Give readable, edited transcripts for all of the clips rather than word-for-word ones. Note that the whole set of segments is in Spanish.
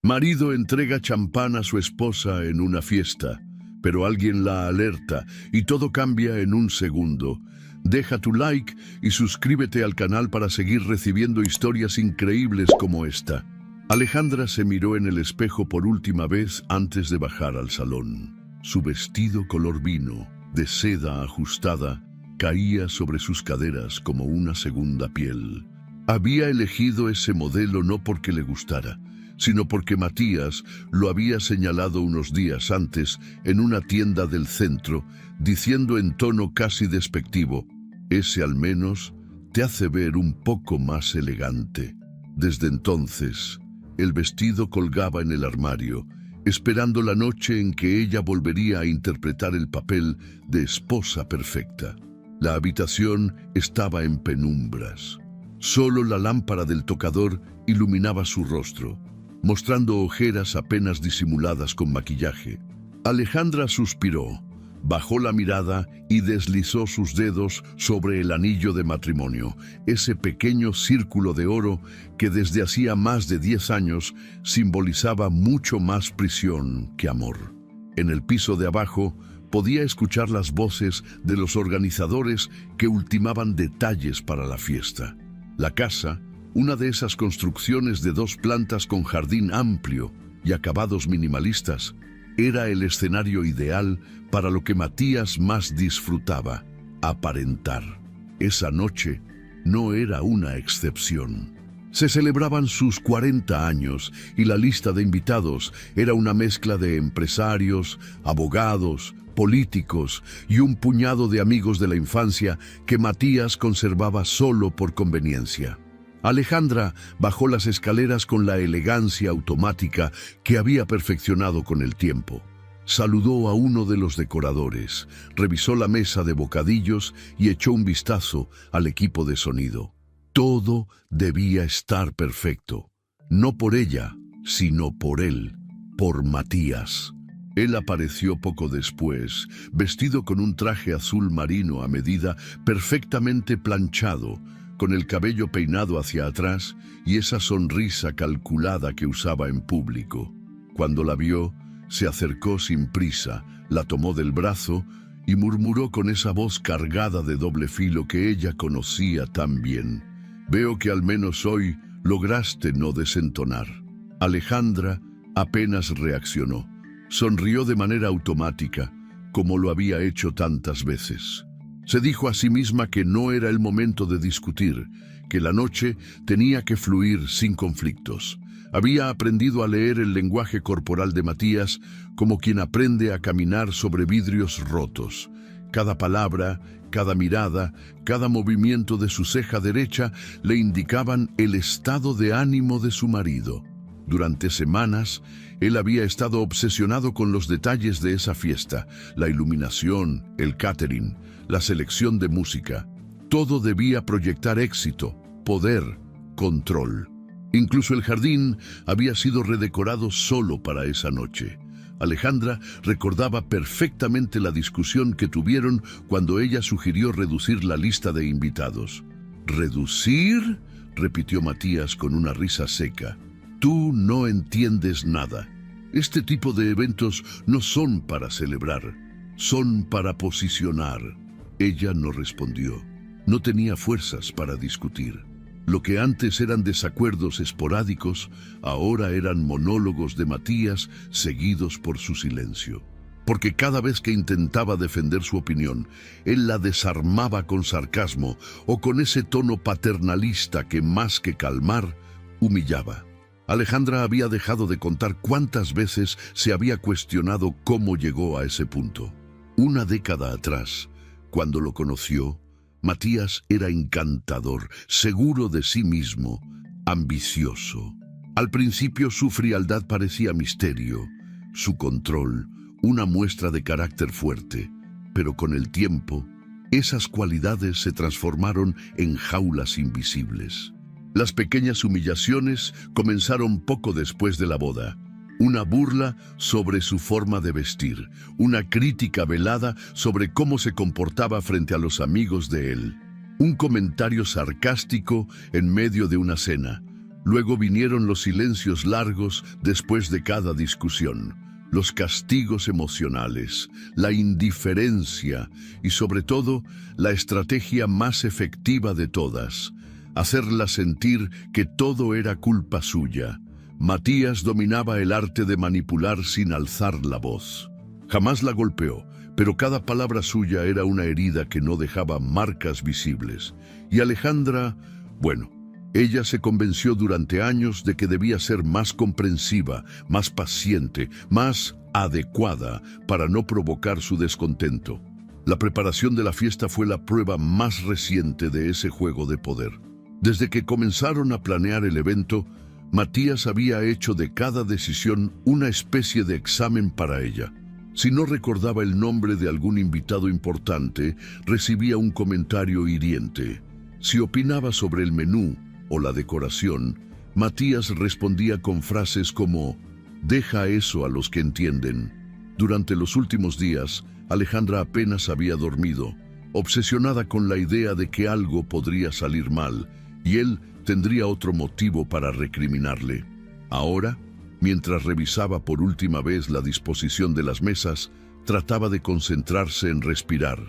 Marido entrega champán a su esposa en una fiesta, pero alguien la alerta y todo cambia en un segundo. Deja tu like y suscríbete al canal para seguir recibiendo historias increíbles como esta. Alejandra se miró en el espejo por última vez antes de bajar al salón. Su vestido color vino, de seda ajustada, caía sobre sus caderas como una segunda piel. Había elegido ese modelo no porque le gustara, sino porque Matías lo había señalado unos días antes en una tienda del centro, diciendo en tono casi despectivo: «Ese al menos te hace ver un poco más elegante». Desde entonces, el vestido colgaba en el armario, esperando la noche en que ella volvería a interpretar el papel de esposa perfecta. La habitación estaba en penumbras. Solo la lámpara del tocador iluminaba su rostro, mostrando ojeras apenas disimuladas con maquillaje. Alejandra suspiró, bajó la mirada y deslizó sus dedos sobre el anillo de matrimonio, ese pequeño círculo de oro que desde hacía más de 10 años simbolizaba mucho más prisión que amor. En el piso de abajo podía escuchar las voces de los organizadores que ultimaban detalles para la fiesta. La casa, una de esas construcciones de 2 plantas con jardín amplio y acabados minimalistas, era el escenario ideal para lo que Matías más disfrutaba: aparentar. Esa noche no era una excepción. Se celebraban sus 40 años y la lista de invitados era una mezcla de empresarios, abogados, políticos y un puñado de amigos de la infancia que Matías conservaba solo por conveniencia. Alejandra bajó las escaleras con la elegancia automática que había perfeccionado con el tiempo. Saludó a uno de los decoradores, revisó la mesa de bocadillos y echó un vistazo al equipo de sonido. Todo debía estar perfecto, no por ella, sino por él, por Matías. Él apareció poco después, vestido con un traje azul marino a medida, perfectamente planchado, con el cabello peinado hacia atrás y esa sonrisa calculada que usaba en público. Cuando la vio, se acercó sin prisa, la tomó del brazo y murmuró con esa voz cargada de doble filo que ella conocía tan bien: «Veo que al menos hoy lograste no desentonar». Alejandra apenas reaccionó. Sonrió de manera automática, como lo había hecho tantas veces. Se dijo a sí misma que no era el momento de discutir, que la noche tenía que fluir sin conflictos. Había aprendido a leer el lenguaje corporal de Matías como quien aprende a caminar sobre vidrios rotos. Cada palabra, cada mirada, cada movimiento de su ceja derecha le indicaban el estado de ánimo de su marido. Durante semanas, él había estado obsesionado con los detalles de esa fiesta: la iluminación, el catering, la selección de música. Todo debía proyectar éxito, poder, control. Incluso el jardín había sido redecorado solo para esa noche. Alejandra recordaba perfectamente la discusión que tuvieron cuando ella sugirió reducir la lista de invitados. «¿Reducir?», repitió Matías con una risa seca. «Tú no entiendes nada. Este tipo de eventos no son para celebrar, son para posicionar». Ella no respondió. No tenía fuerzas para discutir. Lo que antes eran desacuerdos esporádicos, ahora eran monólogos de Matías seguidos por su silencio. Porque cada vez que intentaba defender su opinión, él la desarmaba con sarcasmo o con ese tono paternalista que, más que calmar, humillaba. Alejandra había dejado de contar cuántas veces se había cuestionado cómo llegó a ese punto. Una década atrás, cuando lo conoció, Matías era encantador, seguro de sí mismo, ambicioso. Al principio su frialdad parecía misterio, su control una muestra de carácter fuerte, pero con el tiempo, esas cualidades se transformaron en jaulas invisibles. Las pequeñas humillaciones comenzaron poco después de la boda. Una burla sobre su forma de vestir, una crítica velada sobre cómo se comportaba frente a los amigos de él, un comentario sarcástico en medio de una cena, Luego vinieron los silencios largos después de cada discusión, los castigos emocionales, la indiferencia y sobre todo la estrategia más efectiva de todas, hacerla sentir que todo era culpa suya. Matías dominaba el arte de manipular sin alzar la voz. Jamás la golpeó, pero cada palabra suya era una herida que no dejaba marcas visibles. Y Alejandra, bueno, ella se convenció durante años de que debía ser más comprensiva, más paciente, más adecuada para no provocar su descontento. La preparación de la fiesta fue la prueba más reciente de ese juego de poder. Desde que comenzaron a planear el evento, Matías había hecho de cada decisión una especie de examen para ella. Si no recordaba el nombre de algún invitado importante, recibía un comentario hiriente. Si opinaba sobre el menú o la decoración, Matías respondía con frases como «Deja eso a los que entienden». Durante los últimos días, Alejandra apenas había dormido, obsesionada con la idea de que algo podría salir mal, y él tendría otro motivo para recriminarle. Ahora, mientras revisaba por última vez la disposición de las mesas, trataba de concentrarse en respirar.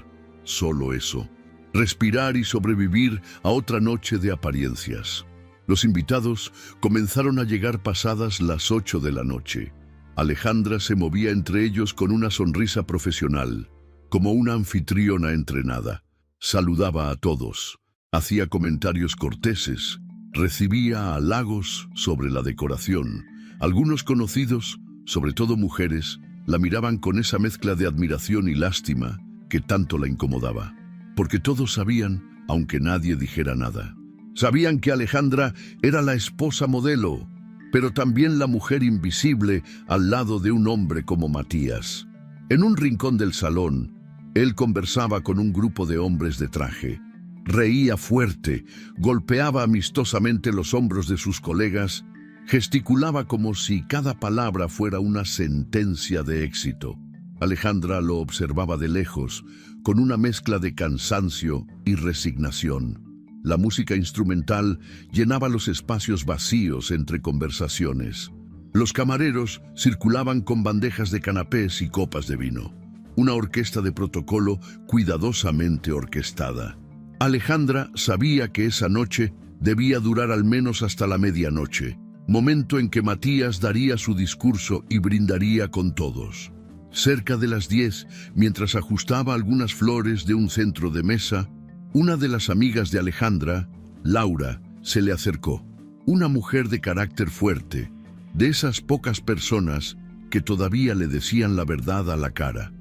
Solo eso. Respirar y sobrevivir a otra noche de apariencias. Los invitados comenzaron a llegar pasadas las 8 de la noche. Alejandra se movía entre ellos con una sonrisa profesional, como una anfitriona entrenada. Saludaba a todos, hacía comentarios corteses, recibía halagos sobre la decoración. Algunos conocidos, sobre todo mujeres, la miraban con esa mezcla de admiración y lástima que tanto la incomodaba. Porque todos sabían, aunque nadie dijera nada. Sabían que Alejandra era la esposa modelo, pero también la mujer invisible al lado de un hombre como Matías. En un rincón del salón, él conversaba con un grupo de hombres de traje. Reía fuerte, golpeaba amistosamente los hombros de sus colegas, gesticulaba como si cada palabra fuera una sentencia de éxito. Alejandra lo observaba de lejos, con una mezcla de cansancio y resignación. La música instrumental llenaba los espacios vacíos entre conversaciones. Los camareros circulaban con bandejas de canapés y copas de vino. Una orquesta de protocolo cuidadosamente orquestada. Alejandra sabía que esa noche debía durar al menos hasta la medianoche, momento en que Matías daría su discurso y brindaría con todos. Cerca de las 10, mientras ajustaba algunas flores de un centro de mesa, una de las amigas de Alejandra, Laura, se le acercó. Una mujer de carácter fuerte, de esas pocas personas que todavía le decían la verdad a la cara.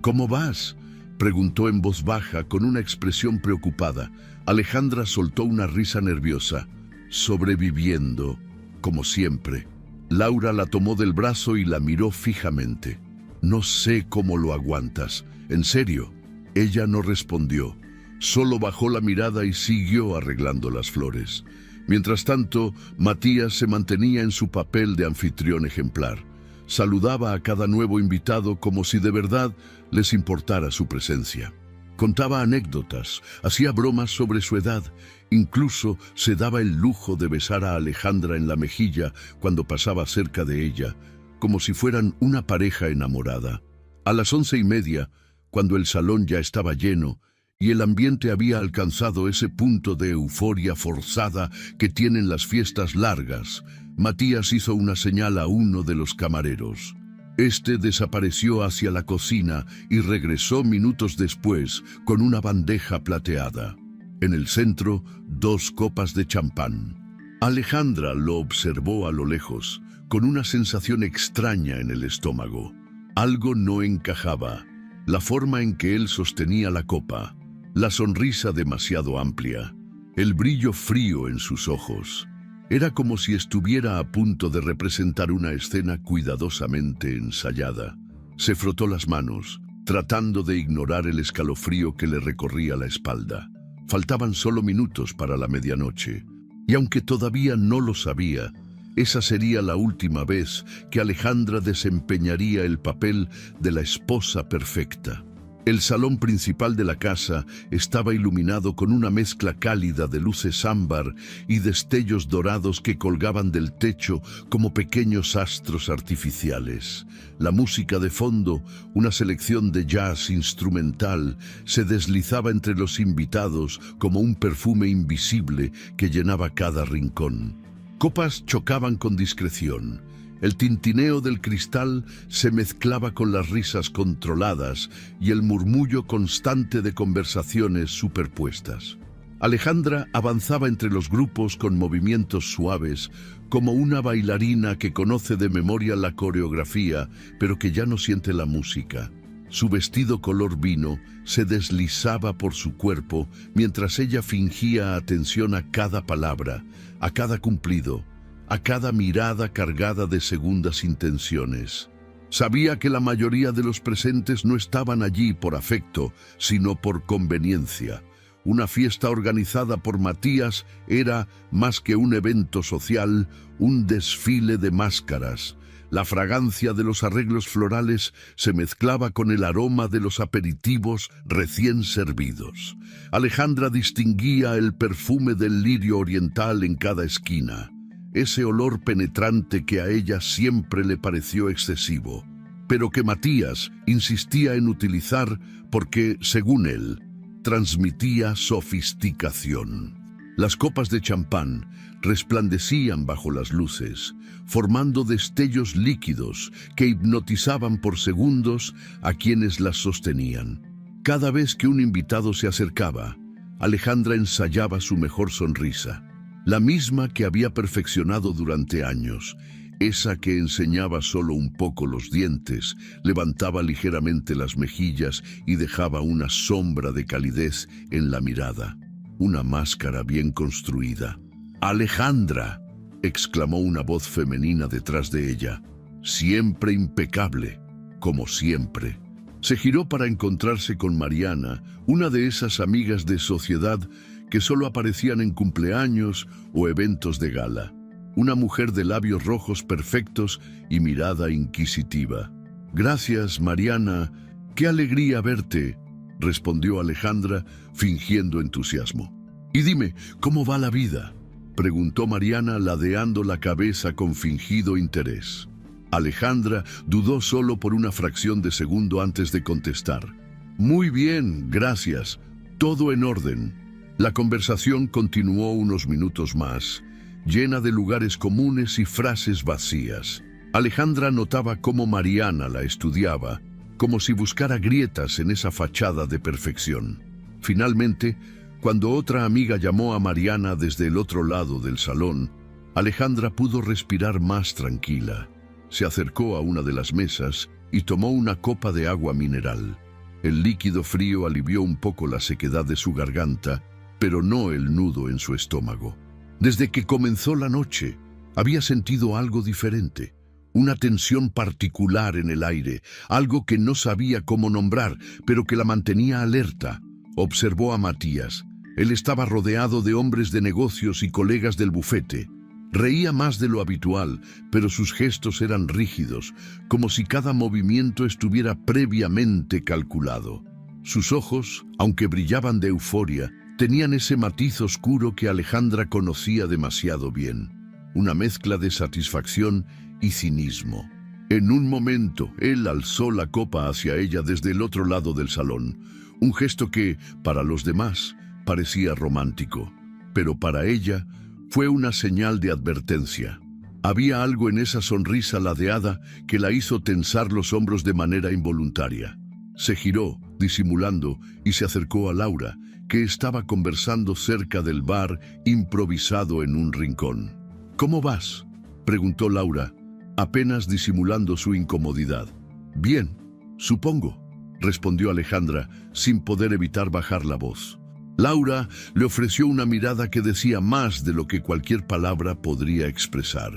«¿Cómo vas?», preguntó en voz baja con una expresión preocupada. Alejandra soltó una risa nerviosa. «Sobreviviendo, como siempre». Laura la tomó del brazo y la miró fijamente. «No sé cómo lo aguantas. ¿En serio?». Ella no respondió. Solo bajó la mirada y siguió arreglando las flores. Mientras tanto, Matías se mantenía en su papel de anfitrión ejemplar. Saludaba a cada nuevo invitado como si de verdad les importara su presencia. Contaba anécdotas, hacía bromas sobre su edad, incluso se daba el lujo de besar a Alejandra en la mejilla cuando pasaba cerca de ella, como si fueran una pareja enamorada. A las 11:30, cuando el salón ya estaba lleno y el ambiente había alcanzado ese punto de euforia forzada que tienen las fiestas largas, Matías hizo una señal a uno de los camareros. Este desapareció hacia la cocina y regresó minutos después con una bandeja plateada. En el centro, 2 copas de champán. Alejandra lo observó a lo lejos, con una sensación extraña en el estómago. Algo no encajaba. La forma en que él sostenía la copa, la sonrisa demasiado amplia, el brillo frío en sus ojos. Era como si estuviera a punto de representar una escena cuidadosamente ensayada. Se frotó las manos, tratando de ignorar el escalofrío que le recorría la espalda. Faltaban solo minutos para la medianoche, y aunque todavía no lo sabía, esa sería la última vez que Alejandra desempeñaría el papel de la esposa perfecta. El salón principal de la casa estaba iluminado con una mezcla cálida de luces ámbar y destellos dorados que colgaban del techo como pequeños astros artificiales. La música de fondo, una selección de jazz instrumental, se deslizaba entre los invitados como un perfume invisible que llenaba cada rincón. Copas chocaban con discreción. El tintineo del cristal se mezclaba con las risas controladas y el murmullo constante de conversaciones superpuestas. Alejandra avanzaba entre los grupos con movimientos suaves, como una bailarina que conoce de memoria la coreografía, pero que ya no siente la música. Su vestido color vino se deslizaba por su cuerpo mientras ella fingía atención a cada palabra, a cada cumplido, a cada mirada cargada de segundas intenciones. Sabía que la mayoría de los presentes no estaban allí por afecto, sino por conveniencia. Una fiesta organizada por Matías era, más que un evento social, un desfile de máscaras. La fragancia de los arreglos florales se mezclaba con el aroma de los aperitivos recién servidos. Alejandra distinguía el perfume del lirio oriental en cada esquina. Ese olor penetrante que a ella siempre le pareció excesivo, pero que Matías insistía en utilizar porque, según él, transmitía sofisticación. Las copas de champán resplandecían bajo las luces, formando destellos líquidos que hipnotizaban por segundos a quienes las sostenían. Cada vez que un invitado se acercaba, Alejandra ensayaba su mejor sonrisa. La misma que había perfeccionado durante años, esa que enseñaba solo un poco los dientes, levantaba ligeramente las mejillas y dejaba una sombra de calidez en la mirada. Una máscara bien construida. ¡Alejandra!, exclamó una voz femenina detrás de ella. Siempre impecable, como siempre. Se giró para encontrarse con Mariana, una de esas amigas de sociedad que solo aparecían en cumpleaños o eventos de gala. Una mujer de labios rojos perfectos y mirada inquisitiva. «Gracias, Mariana. Qué alegría verte», respondió Alejandra, fingiendo entusiasmo. «Y dime, ¿cómo va la vida?», preguntó Mariana, ladeando la cabeza con fingido interés. Alejandra dudó solo por una fracción de segundo antes de contestar. «Muy bien, gracias. Todo en orden». La conversación continuó unos minutos más, llena de lugares comunes y frases vacías. Alejandra notaba cómo Mariana la estudiaba, como si buscara grietas en esa fachada de perfección. Finalmente, cuando otra amiga llamó a Mariana desde el otro lado del salón, Alejandra pudo respirar más tranquila. Se acercó a una de las mesas y tomó una copa de agua mineral. El líquido frío alivió un poco la sequedad de su garganta, pero no el nudo en su estómago. Desde que comenzó la noche, había sentido algo diferente, una tensión particular en el aire, algo que no sabía cómo nombrar, pero que la mantenía alerta. Observó a Matías. Él estaba rodeado de hombres de negocios y colegas del bufete. Reía más de lo habitual, pero sus gestos eran rígidos, como si cada movimiento estuviera previamente calculado. Sus ojos, aunque brillaban de euforia, tenían ese matiz oscuro que Alejandra conocía demasiado bien, una mezcla de satisfacción y cinismo. En un momento, él alzó la copa hacia ella desde el otro lado del salón, un gesto que, para los demás, parecía romántico, pero para ella fue una señal de advertencia. Había algo en esa sonrisa ladeada que la hizo tensar los hombros de manera involuntaria. Se giró, disimulando, y se acercó a Laura, que estaba conversando cerca del bar, improvisado en un rincón. «¿Cómo vas?», preguntó Laura, apenas disimulando su incomodidad. «Bien, supongo», respondió Alejandra, sin poder evitar bajar la voz. Laura le ofreció una mirada que decía más de lo que cualquier palabra podría expresar.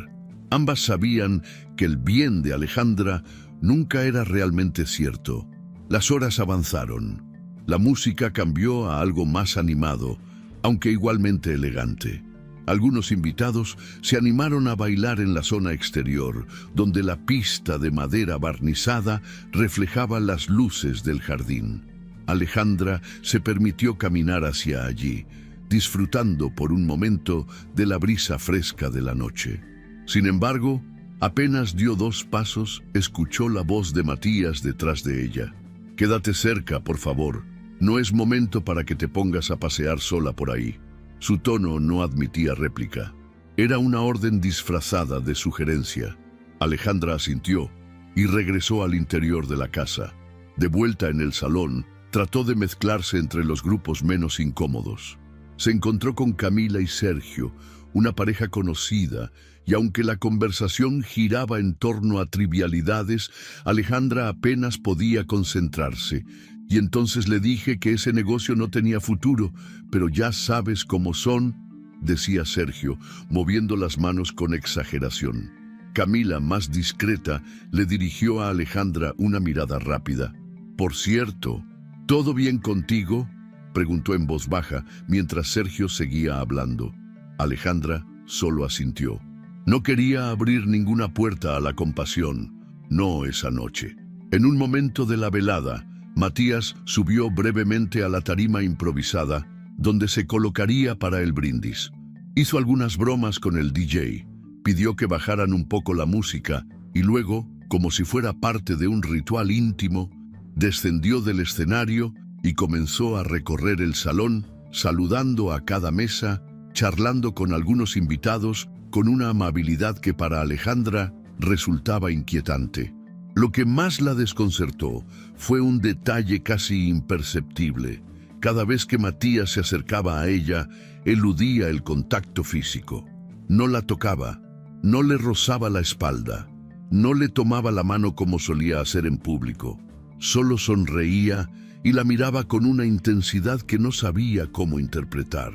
Ambas sabían que el bien de Alejandra nunca era realmente cierto. Las horas avanzaron. La música cambió a algo más animado, aunque igualmente elegante. Algunos invitados se animaron a bailar en la zona exterior, donde la pista de madera barnizada reflejaba las luces del jardín. Alejandra se permitió caminar hacia allí, disfrutando por un momento de la brisa fresca de la noche. Sin embargo, apenas dio 2 pasos, escuchó la voz de Matías detrás de ella. «Quédate cerca, por favor. No es momento para que te pongas a pasear sola por ahí». Su tono no admitía réplica. Era una orden disfrazada de sugerencia. Alejandra asintió y regresó al interior de la casa. De vuelta en el salón, trató de mezclarse entre los grupos menos incómodos. Se encontró con Camila y Sergio, una pareja conocida, y aunque la conversación giraba en torno a trivialidades, Alejandra apenas podía concentrarse. Y entonces le dije que ese negocio no tenía futuro, pero ya sabes cómo son, decía Sergio, moviendo las manos con exageración. Camila, más discreta, le dirigió a Alejandra una mirada rápida. «Por cierto, ¿todo bien contigo?», preguntó en voz baja mientras Sergio seguía hablando. Alejandra solo asintió. No quería abrir ninguna puerta a la compasión, no esa noche. En un momento de la velada, Matías subió brevemente a la tarima improvisada, donde se colocaría para el brindis. Hizo algunas bromas con el DJ, pidió que bajaran un poco la música y luego, como si fuera parte de un ritual íntimo, descendió del escenario y comenzó a recorrer el salón, saludando a cada mesa, charlando con algunos invitados con una amabilidad que para Alejandra resultaba inquietante. Lo que más la desconcertó fue un detalle casi imperceptible. Cada vez que Matías se acercaba a ella, eludía el contacto físico. No la tocaba, no le rozaba la espalda, no le tomaba la mano como solía hacer en público. Solo sonreía y la miraba con una intensidad que no sabía cómo interpretar.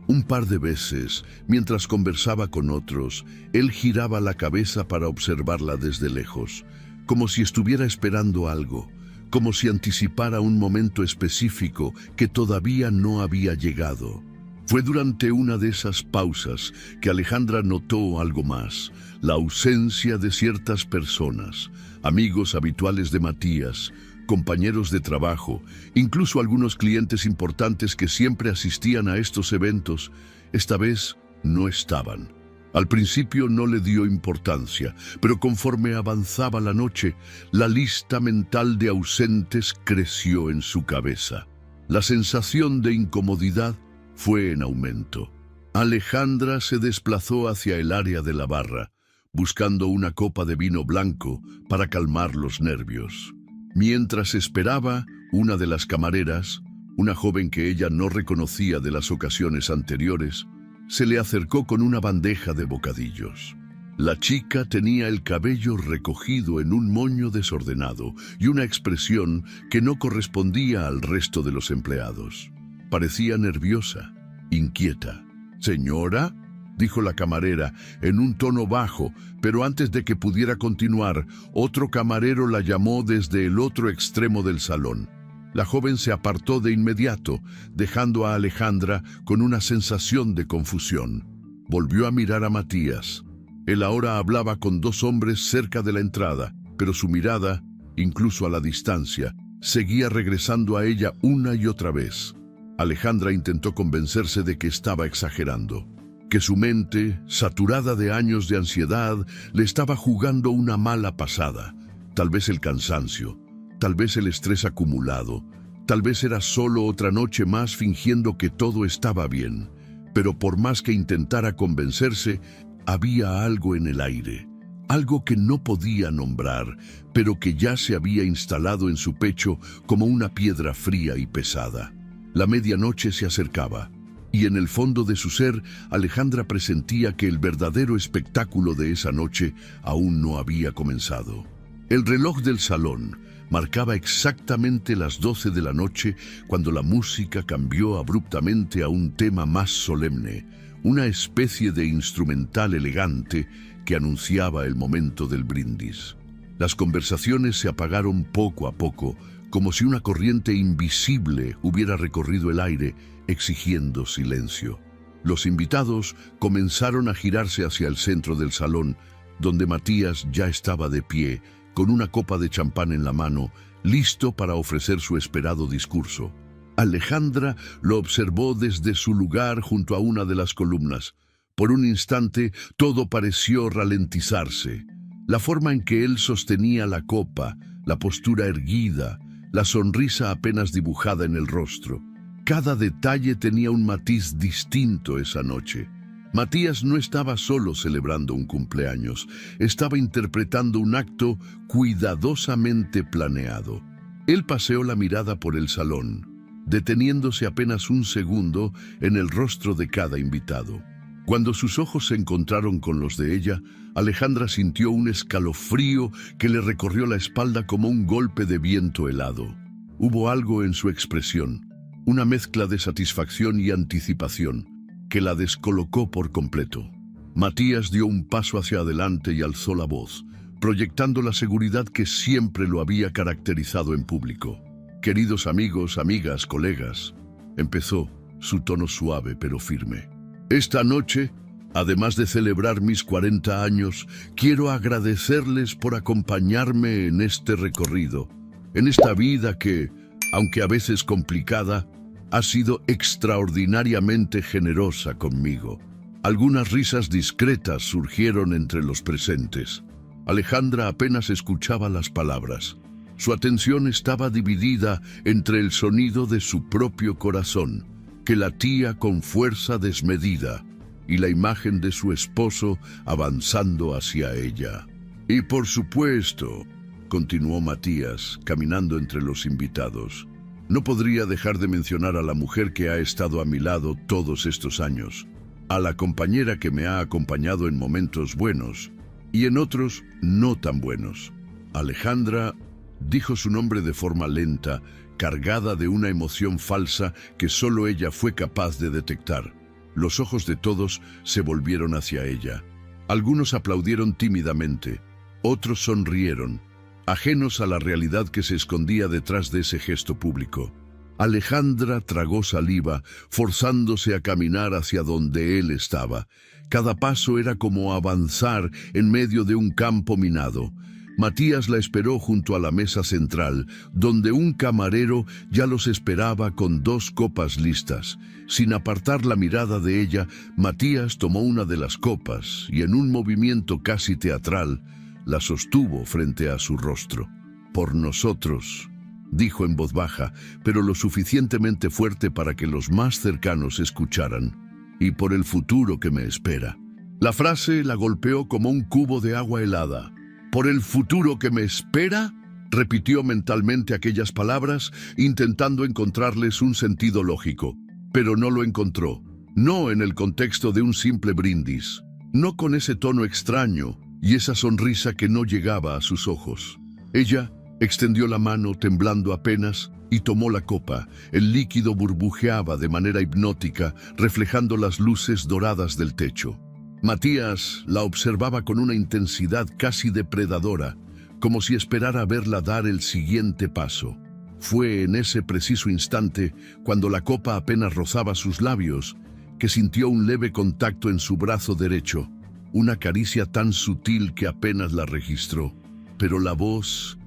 Un par de veces, mientras conversaba con otros, él giraba la cabeza para observarla desde lejos, como si estuviera esperando algo, como si anticipara un momento específico que todavía no había llegado. Fue durante una de esas pausas que Alejandra notó algo más, la ausencia de ciertas personas, amigos habituales de Matías, compañeros de trabajo, incluso algunos clientes importantes que siempre asistían a estos eventos, esta vez no estaban. Al principio no le dio importancia, pero conforme avanzaba la noche, la lista mental de ausentes creció en su cabeza. La sensación de incomodidad fue en aumento. Alejandra se desplazó hacia el área de la barra, buscando una copa de vino blanco para calmar los nervios. Mientras esperaba, una de las camareras, una joven que ella no reconocía de las ocasiones anteriores, se le acercó con una bandeja de bocadillos. La chica tenía el cabello recogido en un moño desordenado y una expresión que no correspondía al resto de los empleados. Parecía nerviosa, inquieta. «Señora», dijo la camarera en un tono bajo, pero antes de que pudiera continuar, otro camarero la llamó desde el otro extremo del salón. La joven se apartó de inmediato, dejando a Alejandra con una sensación de confusión. Volvió a mirar a Matías. Él ahora hablaba con 2 hombres cerca de la entrada, pero su mirada, incluso a la distancia, seguía regresando a ella una y otra vez. Alejandra intentó convencerse de que estaba exagerando, que su mente, saturada de años de ansiedad, le estaba jugando una mala pasada. Tal vez el cansancio, tal vez el estrés acumulado, tal vez era solo otra noche más fingiendo que todo estaba bien. Pero por más que intentara convencerse, había algo en el aire, algo que no podía nombrar, pero que ya se había instalado en su pecho como una piedra fría y pesada. La medianoche se acercaba, y en el fondo de su ser, Alejandra presentía que el verdadero espectáculo de esa noche aún no había comenzado. El reloj del salón marcaba exactamente las 12 de la noche cuando la música cambió abruptamente a un tema más solemne, una especie de instrumental elegante que anunciaba el momento del brindis. Las conversaciones se apagaron poco a poco, como si una corriente invisible hubiera recorrido el aire, exigiendo silencio. Los invitados comenzaron a girarse hacia el centro del salón, donde Matías ya estaba de pie, con una copa de champán en la mano, listo para ofrecer su esperado discurso. Alejandra lo observó desde su lugar junto a una de las columnas. Por un instante, todo pareció ralentizarse. La forma en que él sostenía la copa, la postura erguida, la sonrisa apenas dibujada en el rostro. Cada detalle tenía un matiz distinto esa noche. Matías no estaba solo celebrando un cumpleaños, estaba interpretando un acto cuidadosamente planeado. Él paseó la mirada por el salón, deteniéndose apenas un segundo en el rostro de cada invitado. Cuando sus ojos se encontraron con los de ella, Alejandra sintió un escalofrío que le recorrió la espalda como un golpe de viento helado. Hubo algo en su expresión, una mezcla de satisfacción y anticipación, que la descolocó por completo. Matías dio un paso hacia adelante y alzó la voz, proyectando la seguridad que siempre lo había caracterizado en público. «Queridos amigos, amigas, colegas», empezó, su tono suave pero firme. «Esta noche, además de celebrar mis 40 años, quiero agradecerles por acompañarme en este recorrido, en esta vida que, aunque a veces complicada, ha sido extraordinariamente generosa conmigo». Algunas risas discretas surgieron entre los presentes. Alejandra apenas escuchaba las palabras. Su atención estaba dividida entre el sonido de su propio corazón, que latía con fuerza desmedida, y la imagen de su esposo avanzando hacia ella. «Y por supuesto», continuó Matías, caminando entre los invitados, «no podría dejar de mencionar a la mujer que ha estado a mi lado todos estos años, a la compañera que me ha acompañado en momentos buenos y en otros no tan buenos». Alejandra dijo su nombre de forma lenta, cargada de una emoción falsa que solo ella fue capaz de detectar. Los ojos de todos se volvieron hacia ella. Algunos aplaudieron tímidamente, otros sonrieron, ajenos a la realidad que se escondía detrás de ese gesto público. Alejandra tragó saliva, forzándose a caminar hacia donde él estaba. Cada paso era como avanzar en medio de un campo minado. Matías la esperó junto a la mesa central, donde un camarero ya los esperaba con 2 copas listas. Sin apartar la mirada de ella, Matías tomó una de las copas y en un movimiento casi teatral, la sostuvo frente a su rostro. «Por nosotros», dijo en voz baja, pero lo suficientemente fuerte para que los más cercanos escucharan, «y por el futuro que me espera». La frase la golpeó como un cubo de agua helada. «¿Por el futuro que me espera?», repitió mentalmente aquellas palabras, intentando encontrarles un sentido lógico. Pero no lo encontró, no en el contexto de un simple brindis, no con ese tono extraño y esa sonrisa que no llegaba a sus ojos. Ella extendió la mano, temblando apenas, y tomó la copa. El líquido burbujeaba de manera hipnótica, reflejando las luces doradas del techo. Matías la observaba con una intensidad casi depredadora, como si esperara verla dar el siguiente paso. Fue en ese preciso instante, cuando la copa apenas rozaba sus labios, que sintió un leve contacto en su brazo derecho, una caricia tan sutil que apenas la registró. Pero la voz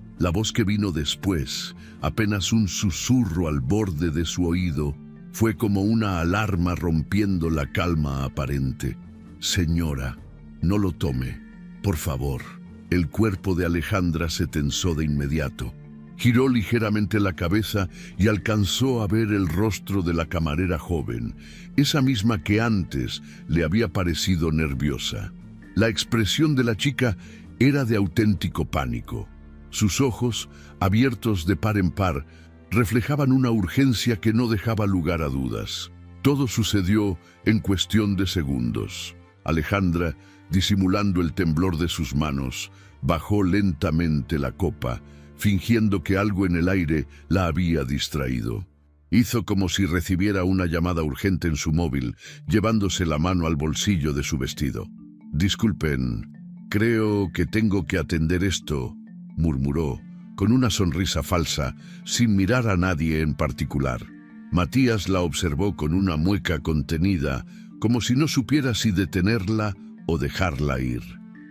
que vino después, apenas un susurro al borde de su oído, fue como una alarma rompiendo la calma aparente. «Señora, no lo tome, por favor». El cuerpo de Alejandra se tensó de inmediato. Giró ligeramente la cabeza y alcanzó a ver el rostro de la camarera joven, esa misma que antes le había parecido nerviosa. La expresión de la chica era de auténtico pánico. Sus ojos, abiertos de par en par, reflejaban una urgencia que no dejaba lugar a dudas. Todo sucedió en cuestión de segundos. Alejandra, disimulando el temblor de sus manos, bajó lentamente la copa, fingiendo que algo en el aire la había distraído. Hizo como si recibiera una llamada urgente en su móvil, llevándose la mano al bolsillo de su vestido. «Disculpen, creo que tengo que atender esto», murmuró, con una sonrisa falsa, sin mirar a nadie en particular. Matías la observó con una mueca contenida, como si no supiera si detenerla o dejarla ir.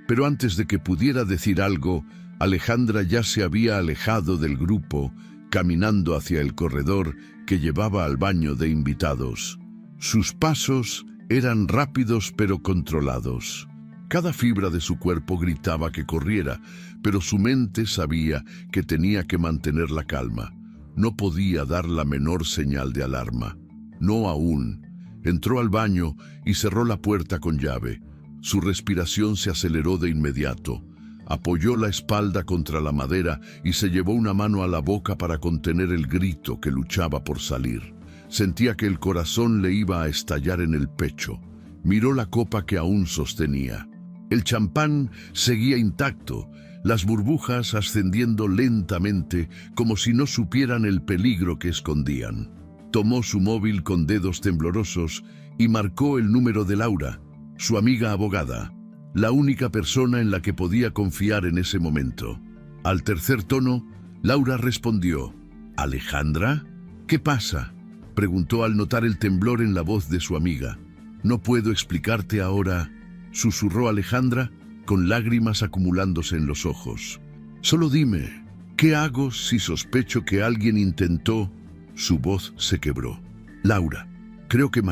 Pero antes de que pudiera decir algo, Alejandra ya se había alejado del grupo, caminando hacia el corredor que llevaba al baño de invitados. Sus pasos eran rápidos pero controlados. Cada fibra de su cuerpo gritaba que corriera, pero su mente sabía que tenía que mantener la calma. No podía dar la menor señal de alarma. No aún. Entró al baño y cerró la puerta con llave. Su respiración se aceleró de inmediato. Apoyó la espalda contra la madera y se llevó una mano a la boca para contener el grito que luchaba por salir. Sentía que el corazón le iba a estallar en el pecho. Miró la copa que aún sostenía. El champán seguía intacto, las burbujas ascendiendo lentamente como si no supieran el peligro que escondían. Tomó su móvil con dedos temblorosos y marcó el número de Laura, su amiga abogada, la única persona en la que podía confiar en ese momento. Al tercer tono, Laura respondió. «¿Alejandra? ¿Qué pasa?», preguntó al notar el temblor en la voz de su amiga. «No puedo explicarte ahora», susurró Alejandra, con lágrimas acumulándose en los ojos. «Solo dime, ¿qué hago si sospecho que alguien intentó?» Su voz se quebró. «Laura, creo que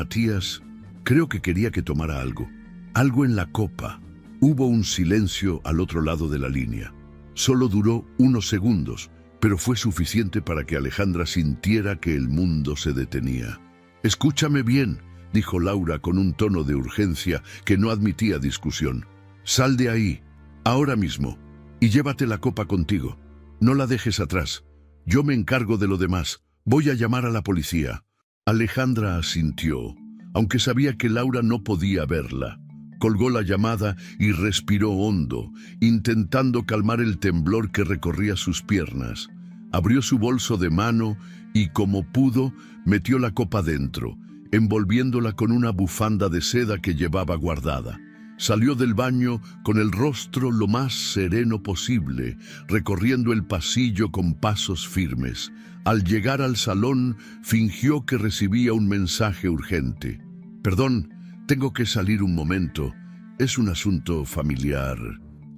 quería que tomara algo. Algo en la copa». Hubo un silencio al otro lado de la línea. Solo duró unos segundos, pero fue suficiente para que Alejandra sintiera que el mundo se detenía. «Escúchame bien», dijo Laura con un tono de urgencia que no admitía discusión. «Sal de ahí, ahora mismo, y llévate la copa contigo. No la dejes atrás. Yo me encargo de lo demás. Voy a llamar a la policía». Alejandra asintió, aunque sabía que Laura no podía verla. Colgó la llamada y respiró hondo, intentando calmar el temblor que recorría sus piernas. Abrió su bolso de mano y, como pudo, metió la copa dentro, envolviéndola con una bufanda de seda que llevaba guardada. Salió del baño con el rostro lo más sereno posible, recorriendo el pasillo con pasos firmes. Al llegar al salón, fingió que recibía un mensaje urgente. «Perdón, tengo que salir un momento. Es un asunto familiar»,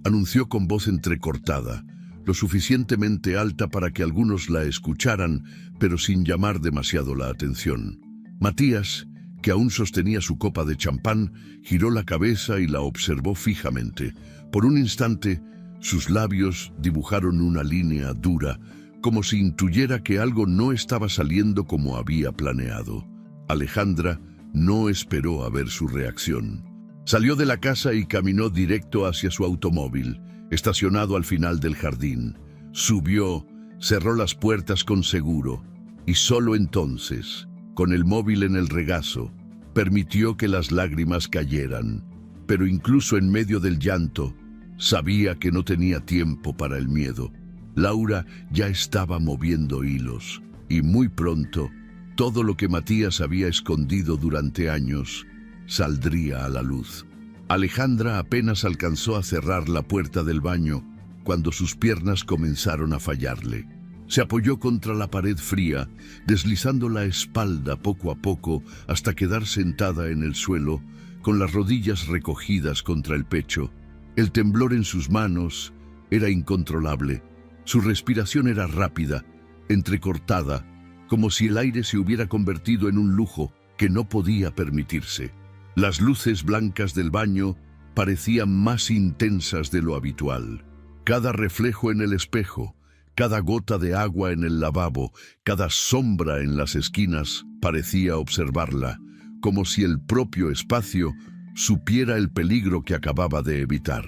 anunció con voz entrecortada, lo suficientemente alta para que algunos la escucharan, pero sin llamar demasiado la atención. Matías, que aún sostenía su copa de champán, giró la cabeza y la observó fijamente. Por un instante, sus labios dibujaron una línea dura, como si intuyera que algo no estaba saliendo como había planeado. Alejandra no esperó a ver su reacción. Salió de la casa y caminó directo hacia su automóvil, estacionado al final del jardín. Subió, cerró las puertas con seguro, y solo entonces, con el móvil en el regazo, permitió que las lágrimas cayeran. Pero incluso en medio del llanto, sabía que no tenía tiempo para el miedo. Laura ya estaba moviendo hilos, y muy pronto, todo lo que Matías había escondido durante años saldría a la luz. Alejandra apenas alcanzó a cerrar la puerta del baño cuando sus piernas comenzaron a fallarle. Se apoyó contra la pared fría, deslizando la espalda poco a poco hasta quedar sentada en el suelo, con las rodillas recogidas contra el pecho. El temblor en sus manos era incontrolable. Su respiración era rápida, entrecortada, como si el aire se hubiera convertido en un lujo que no podía permitirse. Las luces blancas del baño parecían más intensas de lo habitual. Cada reflejo en el espejo, cada gota de agua en el lavabo, cada sombra en las esquinas parecía observarla, como si el propio espacio supiera el peligro que acababa de evitar.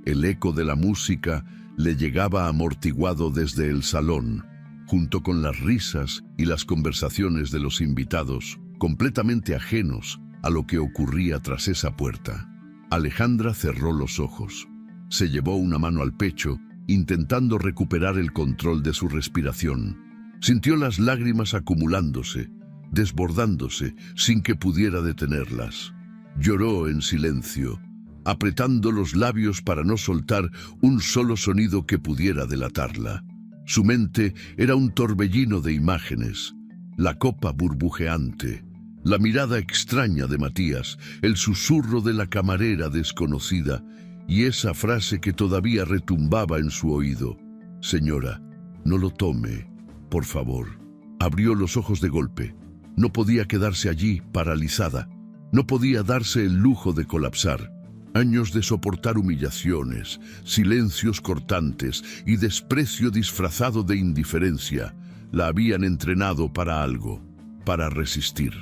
El eco de la música le llegaba amortiguado desde el salón, junto con las risas y las conversaciones de los invitados, completamente ajenos a lo que ocurría tras esa puerta. Alejandra cerró los ojos. Se llevó una mano al pecho, intentando recuperar el control de su respiración. Sintió las lágrimas acumulándose, desbordándose, sin que pudiera detenerlas. Lloró en silencio, apretando los labios para no soltar un solo sonido que pudiera delatarla. Su mente era un torbellino de imágenes, la copa burbujeante, la mirada extraña de Matías, el susurro de la camarera desconocida y esa frase que todavía retumbaba en su oído. «Señora, no lo tome, por favor». Abrió los ojos de golpe. No podía quedarse allí, paralizada. No podía darse el lujo de colapsar. Años de soportar humillaciones, silencios cortantes y desprecio disfrazado de indiferencia la habían entrenado para algo, para resistir,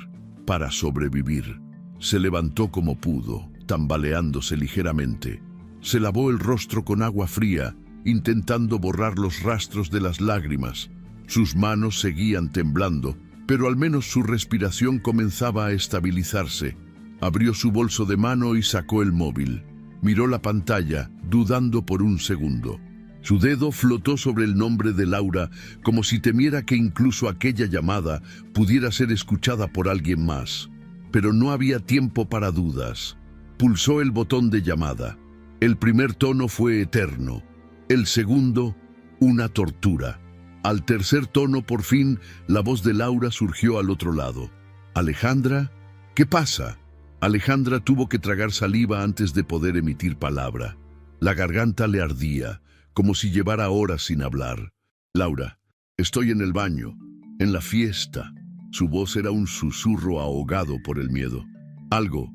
para sobrevivir. Se levantó como pudo, tambaleándose ligeramente. Se lavó el rostro con agua fría, intentando borrar los rastros de las lágrimas. Sus manos seguían temblando, pero al menos su respiración comenzaba a estabilizarse. Abrió su bolso de mano y sacó el móvil. Miró la pantalla, dudando por un segundo. Su dedo flotó sobre el nombre de Laura, como si temiera que incluso aquella llamada pudiera ser escuchada por alguien más. Pero no había tiempo para dudas. Pulsó el botón de llamada. El primer tono fue eterno. El segundo, una tortura. Al tercer tono, por fin, la voz de Laura surgió al otro lado. «Alejandra, ¿qué pasa?» Alejandra tuvo que tragar saliva antes de poder emitir palabra. La garganta le ardía, como si llevara horas sin hablar. «Laura, estoy en el baño, en la fiesta». Su voz era un susurro ahogado por el miedo. Algo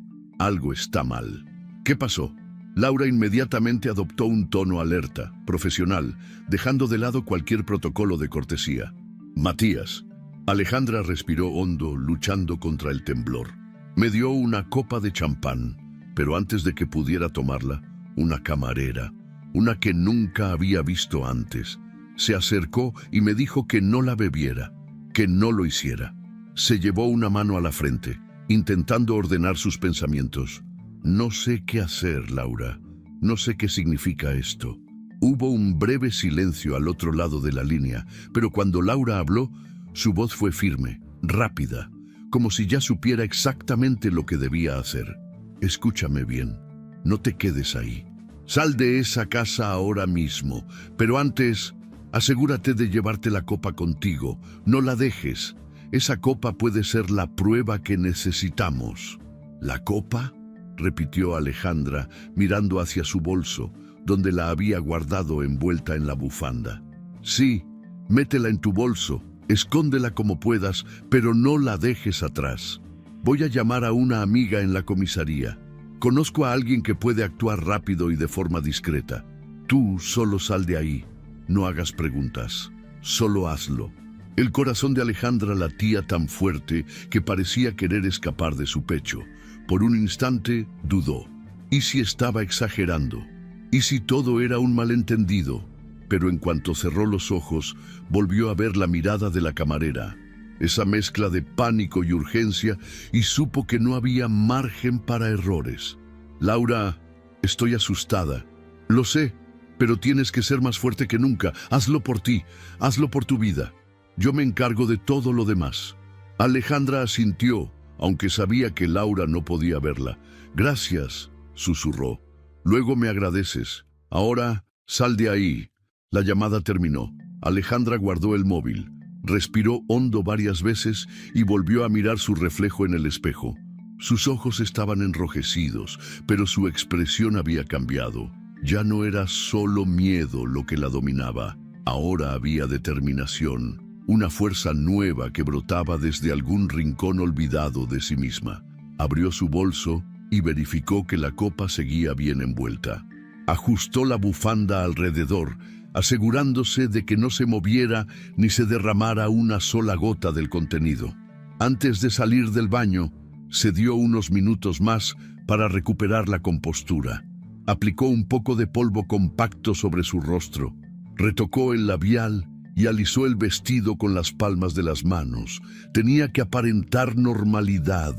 está mal». «¿Qué pasó?» Laura inmediatamente adoptó un tono alerta, profesional, dejando de lado cualquier protocolo de cortesía. «Matías». Alejandra respiró hondo, luchando contra el temblor. Me dio una copa de champán, pero antes de que pudiera tomarla, una camarera, una que nunca había visto antes, se acercó y me dijo que no la bebiera, que no lo hiciera. Se llevó una mano a la frente, intentando ordenar sus pensamientos. «No sé qué hacer, Laura. No sé qué significa esto». Hubo un breve silencio al otro lado de la línea, pero cuando Laura habló, su voz fue firme, rápida, como si ya supiera exactamente lo que debía hacer. «Escúchame bien. No te quedes ahí. Sal de esa casa ahora mismo, pero antes, asegúrate de llevarte la copa contigo. No la dejes. Esa copa puede ser la prueba que necesitamos». «¿La copa?», repitió Alejandra, mirando hacia su bolso, donde la había guardado envuelta en la bufanda. «Sí, métela en tu bolso, escóndela como puedas, pero no la dejes atrás. Voy a llamar a una amiga en la comisaría. Conozco a alguien que puede actuar rápido y de forma discreta. Tú solo sal de ahí. No hagas preguntas. Solo hazlo». El corazón de Alejandra latía tan fuerte que parecía querer escapar de su pecho. Por un instante dudó. ¿Y si estaba exagerando? ¿Y si todo era un malentendido? Pero en cuanto cerró los ojos, volvió a ver la mirada de la camarera, esa mezcla de pánico y urgencia, y supo que no había margen para errores. «Laura, estoy asustada. Lo sé, pero tienes que ser más fuerte que nunca. Hazlo por ti, hazlo por tu vida. Yo me encargo de todo lo demás». Alejandra asintió, aunque sabía que Laura no podía verla. «Gracias», susurró. «Luego me agradeces. Ahora, sal de ahí». La llamada terminó. Alejandra guardó el móvil, respiró hondo varias veces y volvió a mirar su reflejo en el espejo. Sus ojos estaban enrojecidos, pero su expresión había cambiado. Ya no era solo miedo lo que la dominaba. Ahora había determinación, una fuerza nueva que brotaba desde algún rincón olvidado de sí misma. Abrió su bolso y verificó que la copa seguía bien envuelta. Ajustó la bufanda alrededor, asegurándose de que no se moviera ni se derramara una sola gota del contenido. Antes de salir del baño, se dio unos minutos más para recuperar la compostura. Aplicó un poco de polvo compacto sobre su rostro, retocó el labial y alisó el vestido con las palmas de las manos. Tenía que aparentar normalidad.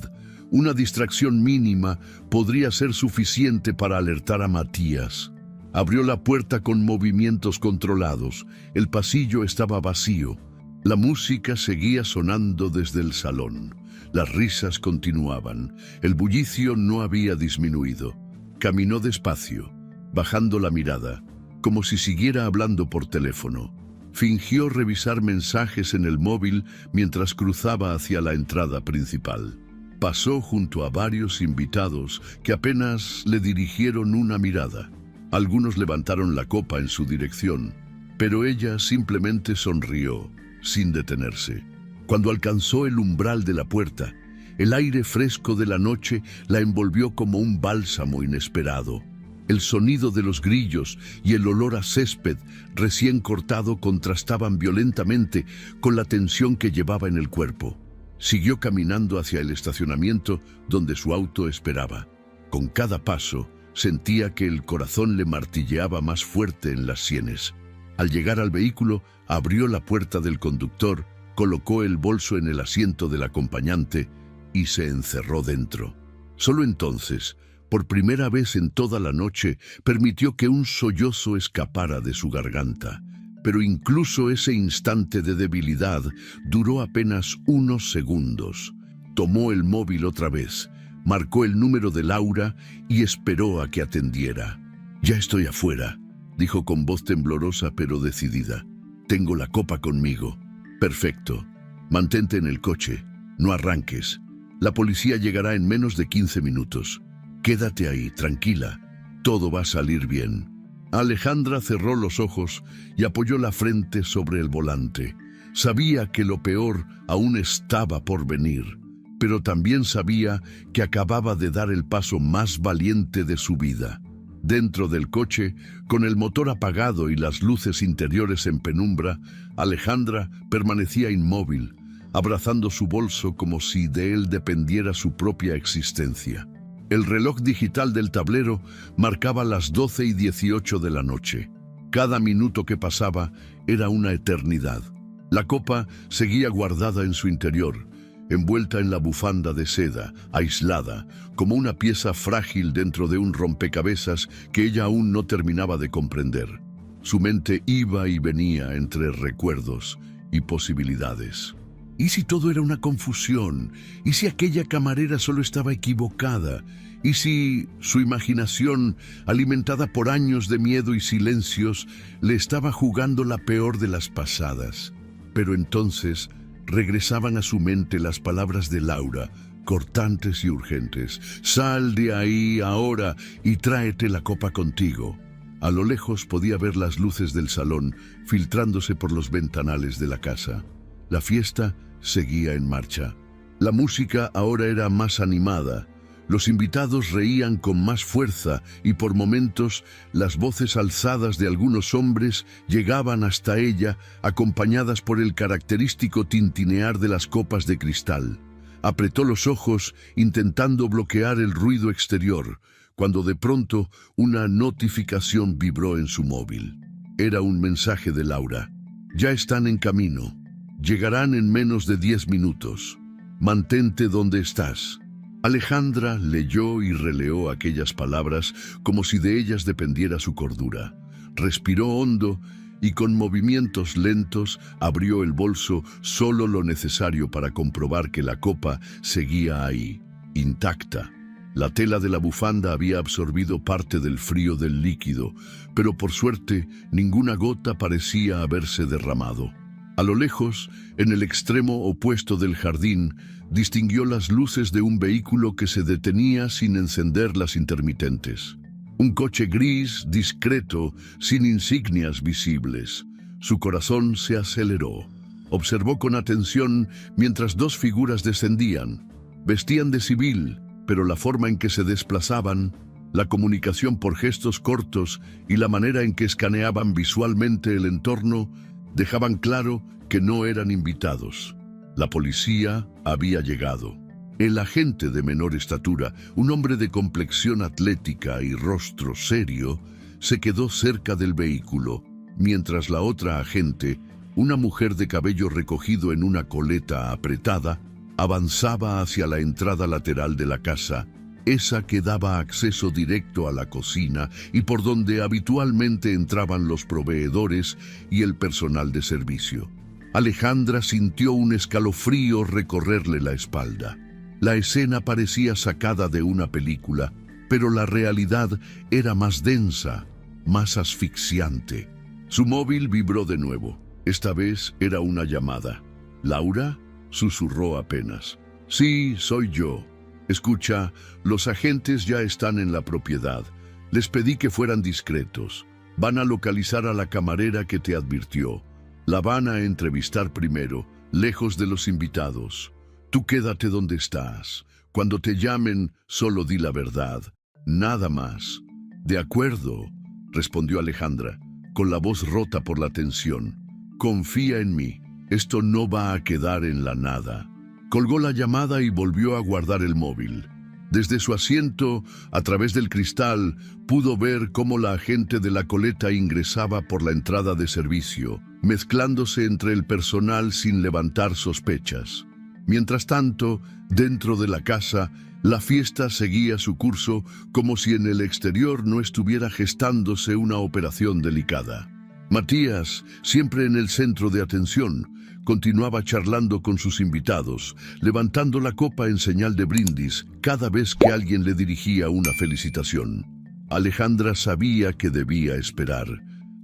Una distracción mínima podría ser suficiente para alertar a Matías. Abrió la puerta con movimientos controlados. El pasillo estaba vacío. La música seguía sonando desde el salón. Las risas continuaban. El bullicio no había disminuido. Caminó despacio, bajando la mirada, como si siguiera hablando por teléfono. Fingió revisar mensajes en el móvil mientras cruzaba hacia la entrada principal. Pasó junto a varios invitados que apenas le dirigieron una mirada. Algunos levantaron la copa en su dirección, pero ella simplemente sonrió, sin detenerse. Cuando alcanzó el umbral de la puerta, el aire fresco de la noche la envolvió como un bálsamo inesperado. El sonido de los grillos y el olor a césped recién cortado contrastaban violentamente con la tensión que llevaba en el cuerpo. Siguió caminando hacia el estacionamiento donde su auto esperaba. Con cada paso, sentía que el corazón le martilleaba más fuerte en las sienes. Al llegar al vehículo, abrió la puerta del conductor, colocó el bolso en el asiento del acompañante y se encerró dentro. Solo entonces, por primera vez en toda la noche, permitió que un sollozo escapara de su garganta. Pero incluso ese instante de debilidad duró apenas unos segundos. Tomó el móvil otra vez, marcó el número de Laura y esperó a que atendiera. «Ya estoy afuera», dijo con voz temblorosa pero decidida. «Tengo la copa conmigo». «Perfecto. Mantente en el coche. No arranques. La policía llegará en menos de 15 minutos. Quédate ahí, tranquila. Todo va a salir bien». Alejandra cerró los ojos y apoyó la frente sobre el volante. Sabía que lo peor aún estaba por venir, pero también sabía que acababa de dar el paso más valiente de su vida. Dentro del coche, con el motor apagado y las luces interiores en penumbra, Alejandra permanecía inmóvil, abrazando su bolso como si de él dependiera su propia existencia. El reloj digital del tablero marcaba las 12:18 de la noche. Cada minuto que pasaba era una eternidad. La copa seguía guardada en su interior, envuelta en la bufanda de seda, aislada, como una pieza frágil dentro de un rompecabezas que ella aún no terminaba de comprender. Su mente iba y venía entre recuerdos y posibilidades. ¿Y si todo era una confusión? ¿Y si aquella camarera solo estaba equivocada? ¿Y si su imaginación, alimentada por años de miedo y silencios, le estaba jugando la peor de las pasadas? Pero entonces regresaban a su mente las palabras de Laura, cortantes y urgentes. «Sal de ahí ahora y tráete la copa contigo». A lo lejos podía ver las luces del salón filtrándose por los ventanales de la casa. La fiesta seguía en marcha. La música ahora era más animada. Los invitados reían con más fuerza y por momentos las voces alzadas de algunos hombres llegaban hasta ella, acompañadas por el característico tintinear de las copas de cristal. Apretó los ojos intentando bloquear el ruido exterior, cuando de pronto una notificación vibró en su móvil. Era un mensaje de Laura. «Ya están en camino. Llegarán en menos de 10 minutos. Mantente donde estás». Alejandra leyó y releó aquellas palabras como si de ellas dependiera su cordura. Respiró hondo y con movimientos lentos abrió el bolso, solo lo necesario para comprobar que la copa seguía ahí, intacta. La tela de la bufanda había absorbido parte del frío del líquido, pero por suerte ninguna gota parecía haberse derramado. A lo lejos, en el extremo opuesto del jardín, distinguió las luces de un vehículo que se detenía sin encender las intermitentes. Un coche gris, discreto, sin insignias visibles. Su corazón se aceleró. Observó con atención mientras dos figuras descendían. Vestían de civil, pero la forma en que se desplazaban, la comunicación por gestos cortos y la manera en que escaneaban visualmente el entorno dejaban claro que no eran invitados. La policía había llegado. El agente de menor estatura, un hombre de complexión atlética y rostro serio, se quedó cerca del vehículo, mientras la otra agente, una mujer de cabello recogido en una coleta apretada, avanzaba hacia la entrada lateral de la casa, esa que daba acceso directo a la cocina y por donde habitualmente entraban los proveedores y el personal de servicio. Alejandra sintió un escalofrío recorrerle la espalda. La escena parecía sacada de una película, pero la realidad era más densa, más asfixiante. Su móvil vibró de nuevo. Esta vez era una llamada. «¿Laura?», susurró apenas. «Sí, soy yo. Escucha, los agentes ya están en la propiedad. Les pedí que fueran discretos. Van a localizar a la camarera que te advirtió. La van a entrevistar primero, lejos de los invitados. Tú quédate donde estás. Cuando te llamen, solo di la verdad. Nada más. De acuerdo, respondió Alejandra, con la voz rota por la tensión. Confía en mí. Esto no va a quedar en la nada. Colgó la llamada y volvió a guardar el móvil. Desde su asiento, a través del cristal, pudo ver cómo la agente de la coleta ingresaba por la entrada de servicio, mezclándose entre el personal sin levantar sospechas. Mientras tanto, dentro de la casa, la fiesta seguía su curso como si en el exterior no estuviera gestándose una operación delicada. Matías, siempre en el centro de atención, continuaba charlando con sus invitados, levantando la copa en señal de brindis cada vez que alguien le dirigía una felicitación. Alejandra sabía que debía esperar.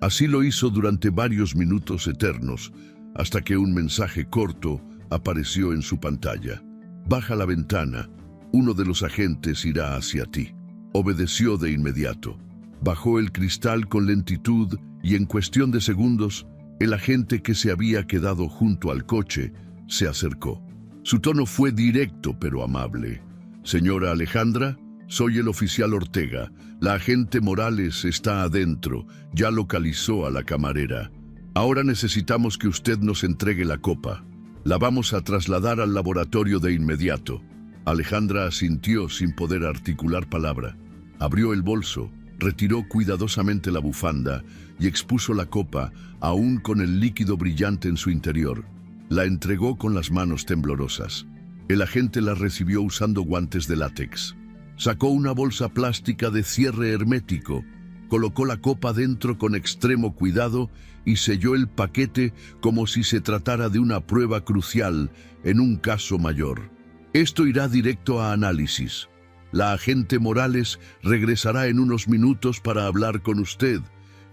Así lo hizo durante varios minutos eternos, hasta que un mensaje corto apareció en su pantalla. Baja la ventana, uno de los agentes irá hacia ti. Obedeció de inmediato. Bajó el cristal con lentitud y en cuestión de segundos, el agente que se había quedado junto al coche se acercó. Su tono fue directo pero amable. Señora Alejandra, soy el oficial Ortega. La agente Morales está adentro. Ya localizó a la camarera. Ahora necesitamos que usted nos entregue la copa. La vamos a trasladar al laboratorio de inmediato. Alejandra asintió sin poder articular palabra. Abrió el bolso, retiró cuidadosamente la bufanda y expuso la copa, aún con el líquido brillante en su interior. La entregó con las manos temblorosas. El agente la recibió usando guantes de látex. Sacó una bolsa plástica de cierre hermético, colocó la copa dentro con extremo cuidado y selló el paquete como si se tratara de una prueba crucial en un caso mayor. Esto irá directo a análisis. La agente Morales regresará en unos minutos para hablar con usted.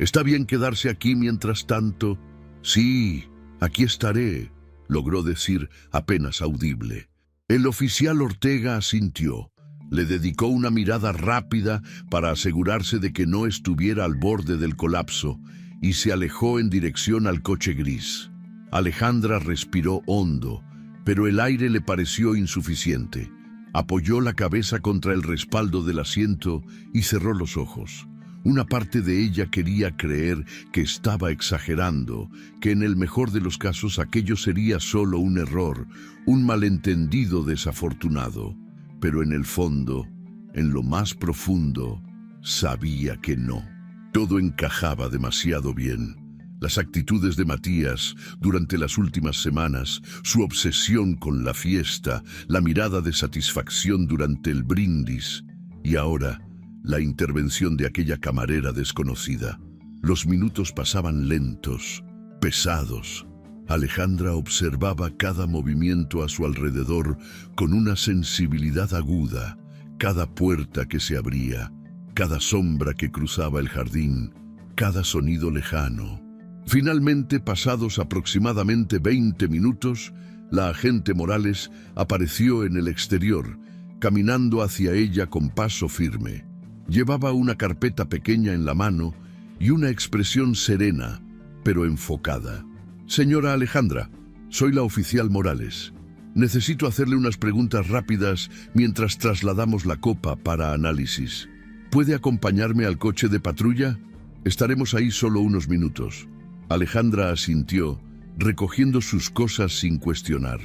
¿Está bien quedarse aquí mientras tanto? Sí, aquí estaré, logró decir apenas audible. El oficial Ortega asintió. Le dedicó una mirada rápida para asegurarse de que no estuviera al borde del colapso y se alejó en dirección al coche gris. Alejandra respiró hondo, pero el aire le pareció insuficiente. Apoyó la cabeza contra el respaldo del asiento y cerró los ojos. Una parte de ella quería creer que estaba exagerando, que en el mejor de los casos aquello sería solo un error, un malentendido desafortunado. Pero en el fondo, en lo más profundo, sabía que no. Todo encajaba demasiado bien. Las actitudes de Matías durante las últimas semanas, su obsesión con la fiesta, la mirada de satisfacción durante el brindis y ahora la intervención de aquella camarera desconocida. Los minutos pasaban lentos, pesados. Alejandra observaba cada movimiento a su alrededor con una sensibilidad aguda, cada puerta que se abría, cada sombra que cruzaba el jardín, cada sonido lejano. Finalmente, pasados aproximadamente 20 minutos, la agente Morales apareció en el exterior, caminando hacia ella con paso firme. Llevaba una carpeta pequeña en la mano y una expresión serena, pero enfocada. Señora Alejandra, soy la oficial Morales. Necesito hacerle unas preguntas rápidas mientras trasladamos la copa para análisis. ¿Puede acompañarme al coche de patrulla? Estaremos ahí solo unos minutos. Alejandra asintió, recogiendo sus cosas sin cuestionar.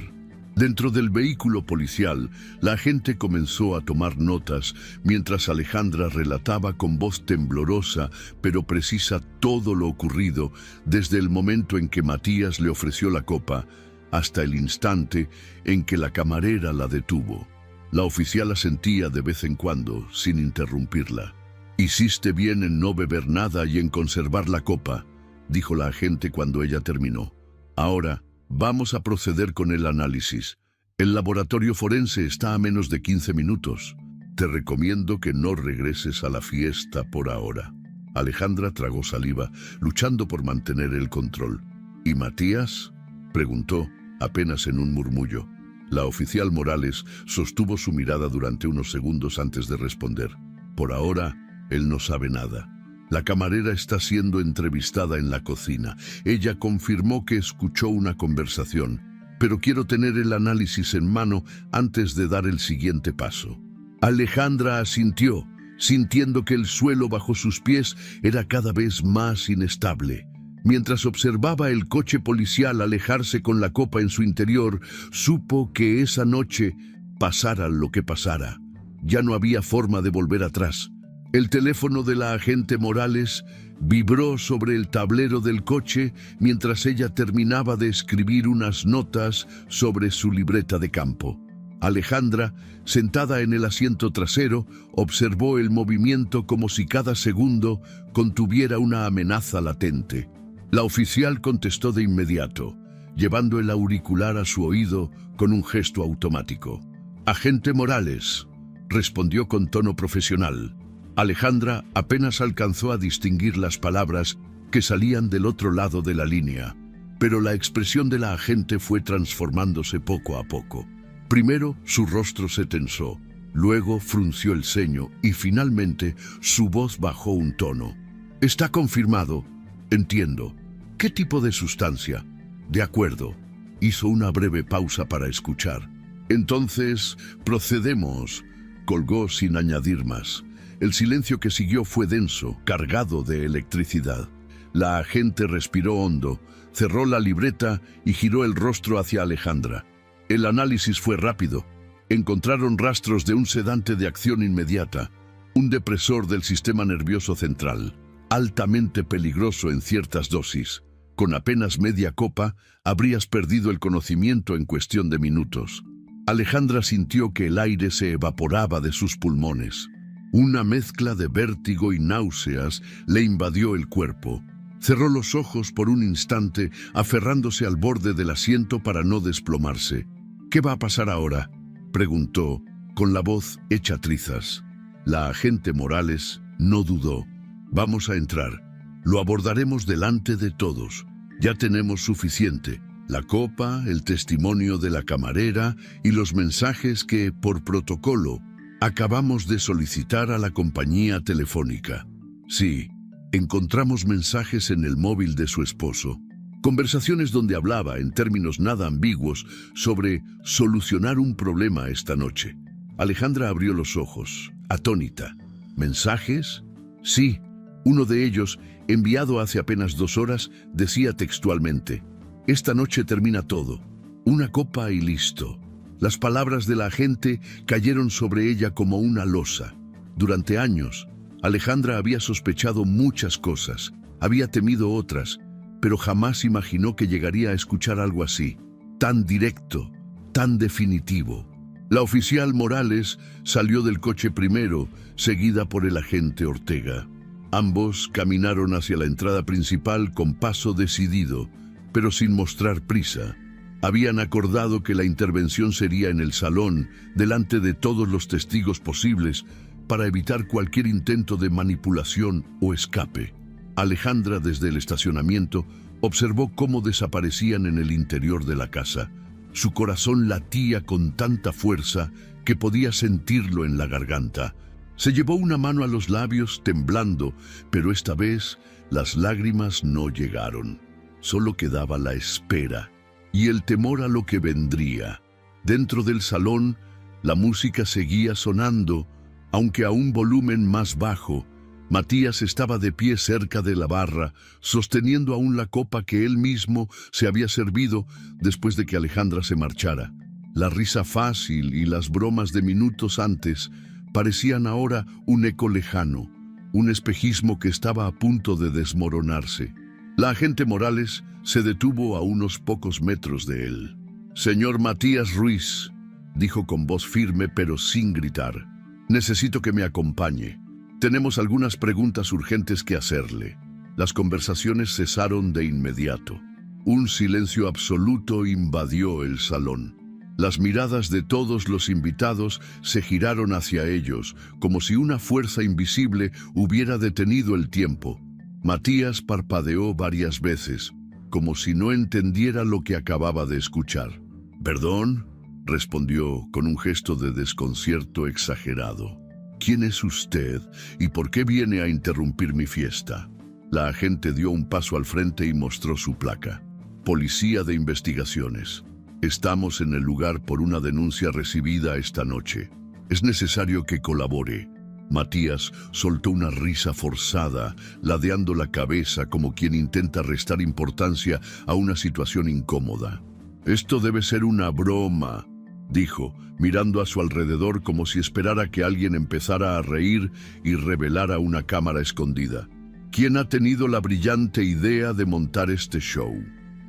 Dentro del vehículo policial, la agente comenzó a tomar notas mientras Alejandra relataba con voz temblorosa pero precisa todo lo ocurrido desde el momento en que Matías le ofreció la copa hasta el instante en que la camarera la detuvo. La oficial asentía de vez en cuando, sin interrumpirla. «Hiciste bien en no beber nada y en conservar la copa», dijo la agente cuando ella terminó. «Ahora, vamos a proceder con el análisis. El laboratorio forense está a menos de 15 minutos. Te recomiendo que no regreses a la fiesta por ahora». Alejandra tragó saliva, luchando por mantener el control. «¿Y Matías?», preguntó, apenas en un murmullo. La oficial Morales sostuvo su mirada durante unos segundos antes de responder. «Por ahora, Él no sabe nada. La camarera está siendo entrevistada en la cocina. Ella confirmó que escuchó una conversación, pero quiero tener el análisis en mano antes de dar el siguiente paso. Alejandra asintió, sintiendo que el suelo bajo sus pies era cada vez más inestable. Mientras observaba el coche policial alejarse con la copa en su interior, supo que esa noche, pasara lo que pasara, ya no había forma de volver atrás. El teléfono de la agente Morales vibró sobre el tablero del coche mientras ella terminaba de escribir unas notas sobre su libreta de campo. Alejandra, sentada en el asiento trasero, observó el movimiento como si cada segundo contuviera una amenaza latente. La oficial contestó de inmediato, llevando el auricular a su oído con un gesto automático. «Agente Morales», respondió con tono profesional. Alejandra apenas alcanzó a distinguir las palabras que salían del otro lado de la línea, pero la expresión de la agente fue transformándose poco a poco. Primero su rostro se tensó, luego frunció el ceño y finalmente su voz bajó un tono. «Está confirmado. Entiendo. ¿Qué tipo de sustancia?» «De acuerdo». Hizo una breve pausa para escuchar. «Entonces, procedemos», colgó sin añadir más. El silencio que siguió fue denso, cargado de electricidad. La agente respiró hondo, cerró la libreta y giró el rostro hacia Alejandra. El análisis fue rápido. Encontraron rastros de un sedante de acción inmediata, un depresor del sistema nervioso central, altamente peligroso en ciertas dosis. Con apenas media copa, habrías perdido el conocimiento en cuestión de minutos. Alejandra sintió que el aire se evaporaba de sus pulmones. Una mezcla de vértigo y náuseas le invadió el cuerpo. Cerró los ojos por un instante, aferrándose al borde del asiento para no desplomarse. «¿Qué va a pasar ahora?», preguntó, con la voz hecha trizas. La agente Morales no dudó. «Vamos a entrar. Lo abordaremos delante de todos. Ya tenemos suficiente. La copa, el testimonio de la camarera y los mensajes que, por protocolo, acabamos de solicitar a la compañía telefónica. Sí, encontramos mensajes en el móvil de su esposo. Conversaciones donde hablaba, en términos nada ambiguos, sobre solucionar un problema esta noche». Alejandra abrió los ojos, atónita. «¿Mensajes?» «Sí». Uno de ellos, enviado hace apenas 2 horas, decía textualmente: «Esta noche termina todo. Una copa y listo». Las palabras de la agente cayeron sobre ella como una losa. Durante años, Alejandra había sospechado muchas cosas, había temido otras, pero jamás imaginó que llegaría a escuchar algo así, tan directo, tan definitivo. La oficial Morales salió del coche primero, seguida por el agente Ortega. Ambos caminaron hacia la entrada principal con paso decidido, pero sin mostrar prisa. Habían acordado que la intervención sería en el salón, delante de todos los testigos posibles, para evitar cualquier intento de manipulación o escape. Alejandra, desde el estacionamiento, observó cómo desaparecían en el interior de la casa. Su corazón latía con tanta fuerza que podía sentirlo en la garganta. Se llevó una mano a los labios, temblando, pero esta vez las lágrimas no llegaron. Solo quedaba la espera y el temor a lo que vendría. Dentro del salón, la música seguía sonando, aunque a un volumen más bajo. Matías estaba de pie cerca de la barra, sosteniendo aún la copa que él mismo se había servido después de que Alejandra se marchara. La risa fácil y las bromas de minutos antes parecían ahora un eco lejano, un espejismo que estaba a punto de desmoronarse. La agente Morales se detuvo a unos pocos metros de él. «Señor Matías Ruiz», dijo con voz firme pero sin gritar, «necesito que me acompañe. Tenemos algunas preguntas urgentes que hacerle». Las conversaciones cesaron de inmediato. Un silencio absoluto invadió el salón. Las miradas de todos los invitados se giraron hacia ellos, como si una fuerza invisible hubiera detenido el tiempo. Matías parpadeó varias veces, como si no entendiera lo que acababa de escuchar. «¿Perdón?», respondió con un gesto de desconcierto exagerado. ¿Quién es usted y por qué viene a interrumpir mi fiesta? La agente dio un paso al frente y mostró su placa. Policía de Investigaciones. Estamos en el lugar por una denuncia recibida esta noche. Es necesario que colabore. Matías soltó una risa forzada, ladeando la cabeza como quien intenta restar importancia a una situación incómoda. Esto debe ser una broma, dijo, mirando a su alrededor como si esperara que alguien empezara a reír y revelara una cámara escondida. ¿Quién ha tenido la brillante idea de montar este show?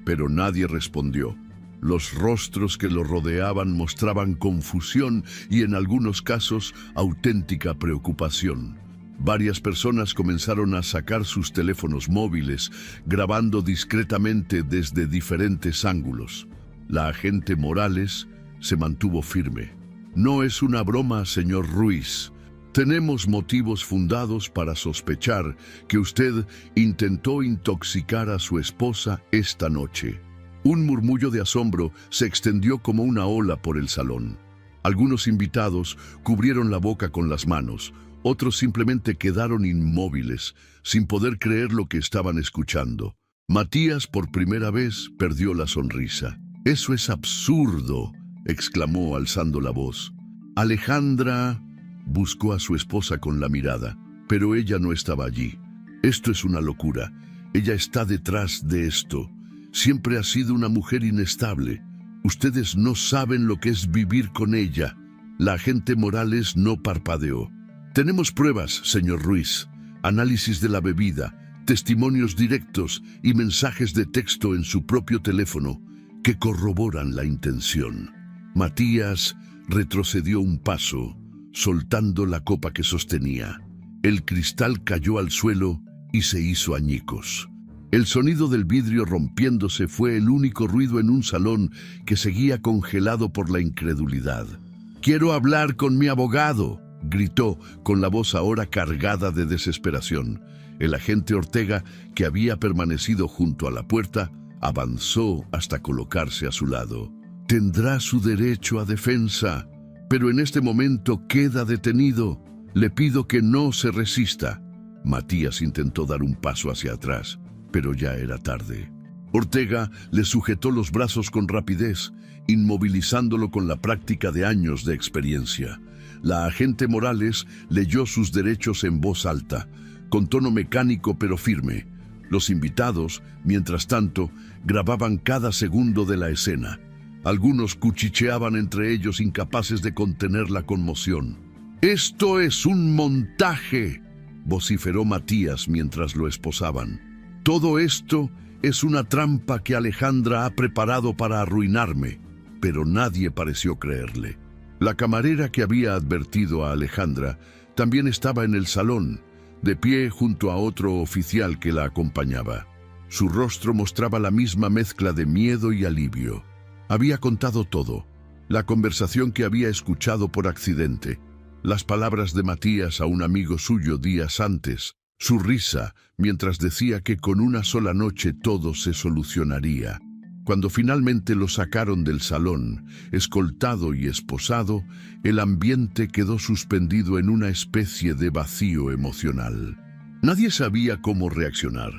Pero nadie respondió. Los rostros que lo rodeaban mostraban confusión y en algunos casos auténtica preocupación. Varias personas comenzaron a sacar sus teléfonos móviles, grabando discretamente desde diferentes ángulos. La agente Morales se mantuvo firme. No es una broma, señor Ruiz. Tenemos motivos fundados para sospechar que usted intentó intoxicar a su esposa esta noche. Un murmullo de asombro se extendió como una ola por el salón. Algunos invitados cubrieron la boca con las manos, otros simplemente quedaron inmóviles, sin poder creer lo que estaban escuchando. Matías por primera vez perdió la sonrisa. «Eso es absurdo», exclamó alzando la voz. Alejandra buscó a su esposa con la mirada, pero ella no estaba allí. «Esto es una locura. Ella está detrás de esto. Siempre ha sido una mujer inestable. Ustedes no saben lo que es vivir con ella». La agente Morales no parpadeó. «Tenemos pruebas, señor Ruiz. Análisis de la bebida, testimonios directos y mensajes de texto en su propio teléfono que corroboran la intención». Matías retrocedió un paso, soltando la copa que sostenía. El cristal cayó al suelo y se hizo añicos. El sonido del vidrio rompiéndose fue el único ruido en un salón que seguía congelado por la incredulidad. «Quiero hablar con mi abogado», gritó, con la voz ahora cargada de desesperación. El agente Ortega, que había permanecido junto a la puerta, avanzó hasta colocarse a su lado. «Tendrá su derecho a defensa, pero en este momento queda detenido. Le pido que no se resista». Matías intentó dar un paso hacia atrás, pero ya era tarde. Ortega le sujetó los brazos con rapidez, inmovilizándolo con la práctica de años de experiencia. La agente Morales leyó sus derechos en voz alta, con tono mecánico pero firme. Los invitados, mientras tanto, grababan cada segundo de la escena. Algunos cuchicheaban entre ellos, incapaces de contener la conmoción. «¡Esto es un montaje!», vociferó Matías mientras lo esposaban. «Todo esto es una trampa que Alejandra ha preparado para arruinarme». Pero nadie pareció creerle. La camarera que había advertido a Alejandra también estaba en el salón, de pie junto a otro oficial que la acompañaba. Su rostro mostraba la misma mezcla de miedo y alivio. Había contado todo: la conversación que había escuchado por accidente, las palabras de Matías a un amigo suyo días antes, su risa mientras decía que con una sola noche todo se solucionaría. Cuando finalmente lo sacaron del salón, escoltado y esposado, el ambiente quedó suspendido en una especie de vacío emocional. Nadie sabía cómo reaccionar.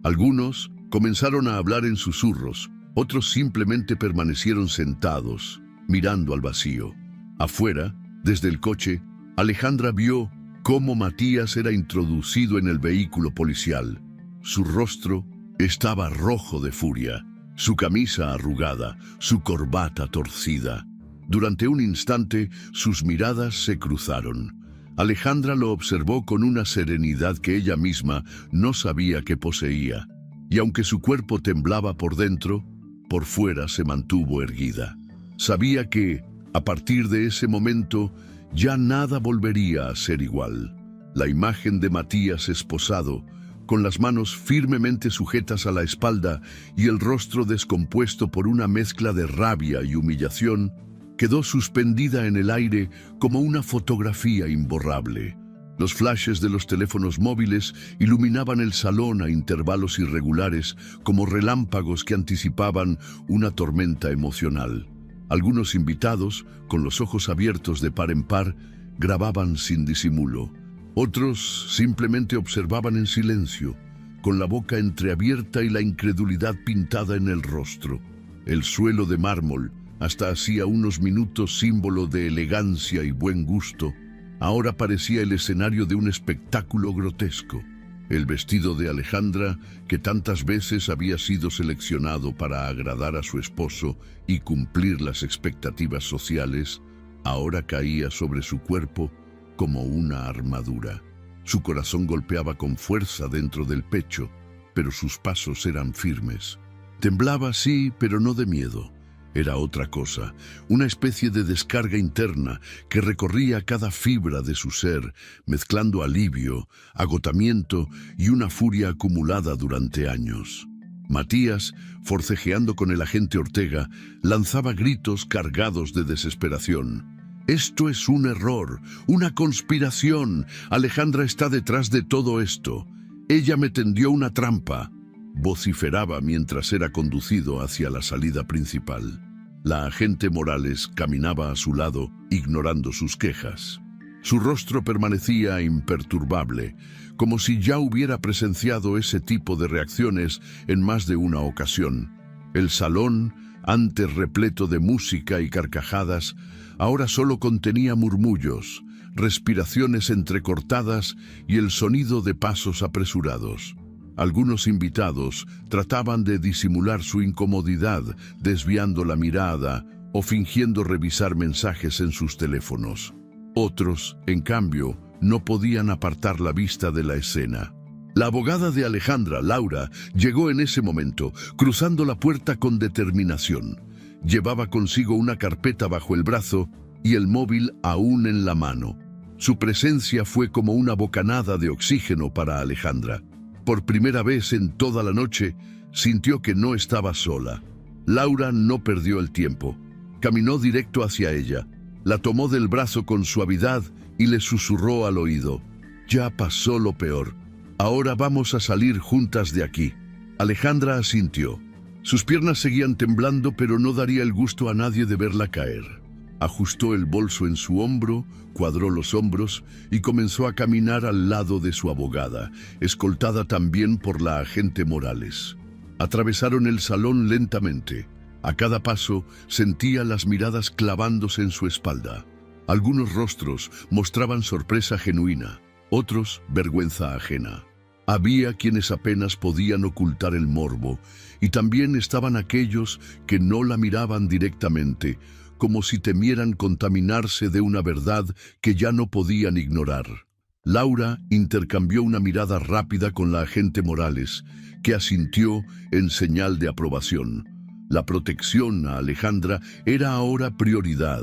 Algunos comenzaron a hablar en susurros, otros simplemente permanecieron sentados, mirando al vacío. Afuera, desde el coche, Alejandra vio cómo Matías era introducido en el vehículo policial. Su rostro estaba rojo de furia, su camisa arrugada, su corbata torcida. Durante un instante, sus miradas se cruzaron. Alejandra lo observó con una serenidad que ella misma no sabía que poseía, y aunque su cuerpo temblaba por dentro, por fuera se mantuvo erguida. Sabía que, a partir de ese momento, ya nada volvería a ser igual. La imagen de Matías esposado, con las manos firmemente sujetas a la espalda y el rostro descompuesto por una mezcla de rabia y humillación, quedó suspendida en el aire como una fotografía imborrable. Los flashes de los teléfonos móviles iluminaban el salón a intervalos irregulares, como relámpagos que anticipaban una tormenta emocional. Algunos invitados, con los ojos abiertos de par en par, grababan sin disimulo. Otros simplemente observaban en silencio, con la boca entreabierta y la incredulidad pintada en el rostro. El suelo de mármol, hasta hacía unos minutos símbolo de elegancia y buen gusto, ahora parecía el escenario de un espectáculo grotesco. El vestido de Alejandra, que tantas veces había sido seleccionado para agradar a su esposo y cumplir las expectativas sociales, ahora caía sobre su cuerpo como una armadura. Su corazón golpeaba con fuerza dentro del pecho, pero sus pasos eran firmes. Temblaba, sí, pero no de miedo. Era otra cosa, una especie de descarga interna que recorría cada fibra de su ser, mezclando alivio, agotamiento y una furia acumulada durante años. Matías, forcejeando con el agente Ortega, lanzaba gritos cargados de desesperación. «Esto es un error, una conspiración. Alejandra está detrás de todo esto. Ella me tendió una trampa», vociferaba mientras era conducido hacia la salida principal. La agente Morales caminaba a su lado, ignorando sus quejas. Su rostro permanecía imperturbable, como si ya hubiera presenciado ese tipo de reacciones en más de una ocasión. El salón, antes repleto de música y carcajadas, ahora solo contenía murmullos, respiraciones entrecortadas y el sonido de pasos apresurados. Algunos invitados trataban de disimular su incomodidad, desviando la mirada o fingiendo revisar mensajes en sus teléfonos. Otros, en cambio, no podían apartar la vista de la escena. La abogada de Alejandra, Laura, llegó en ese momento, cruzando la puerta con determinación. Llevaba consigo una carpeta bajo el brazo y el móvil aún en la mano. Su presencia fue como una bocanada de oxígeno para Alejandra. Por primera vez en toda la noche, sintió que no estaba sola. Laura no perdió el tiempo. Caminó directo hacia ella, la tomó del brazo con suavidad y le susurró al oído: «Ya pasó lo peor. Ahora vamos a salir juntas de aquí». Alejandra asintió. Sus piernas seguían temblando, pero no daría el gusto a nadie de verla caer. Ajustó el bolso en su hombro, cuadró los hombros y comenzó a caminar al lado de su abogada, escoltada también por la agente Morales. Atravesaron el salón lentamente. A cada paso sentía las miradas clavándose en su espalda. Algunos rostros mostraban sorpresa genuina, otros vergüenza ajena. Había quienes apenas podían ocultar el morbo, y también estaban aquellos que no la miraban directamente, como si temieran contaminarse de una verdad que ya no podían ignorar. Laura intercambió una mirada rápida con la agente Morales, que asintió en señal de aprobación. La protección a Alejandra era ahora prioridad.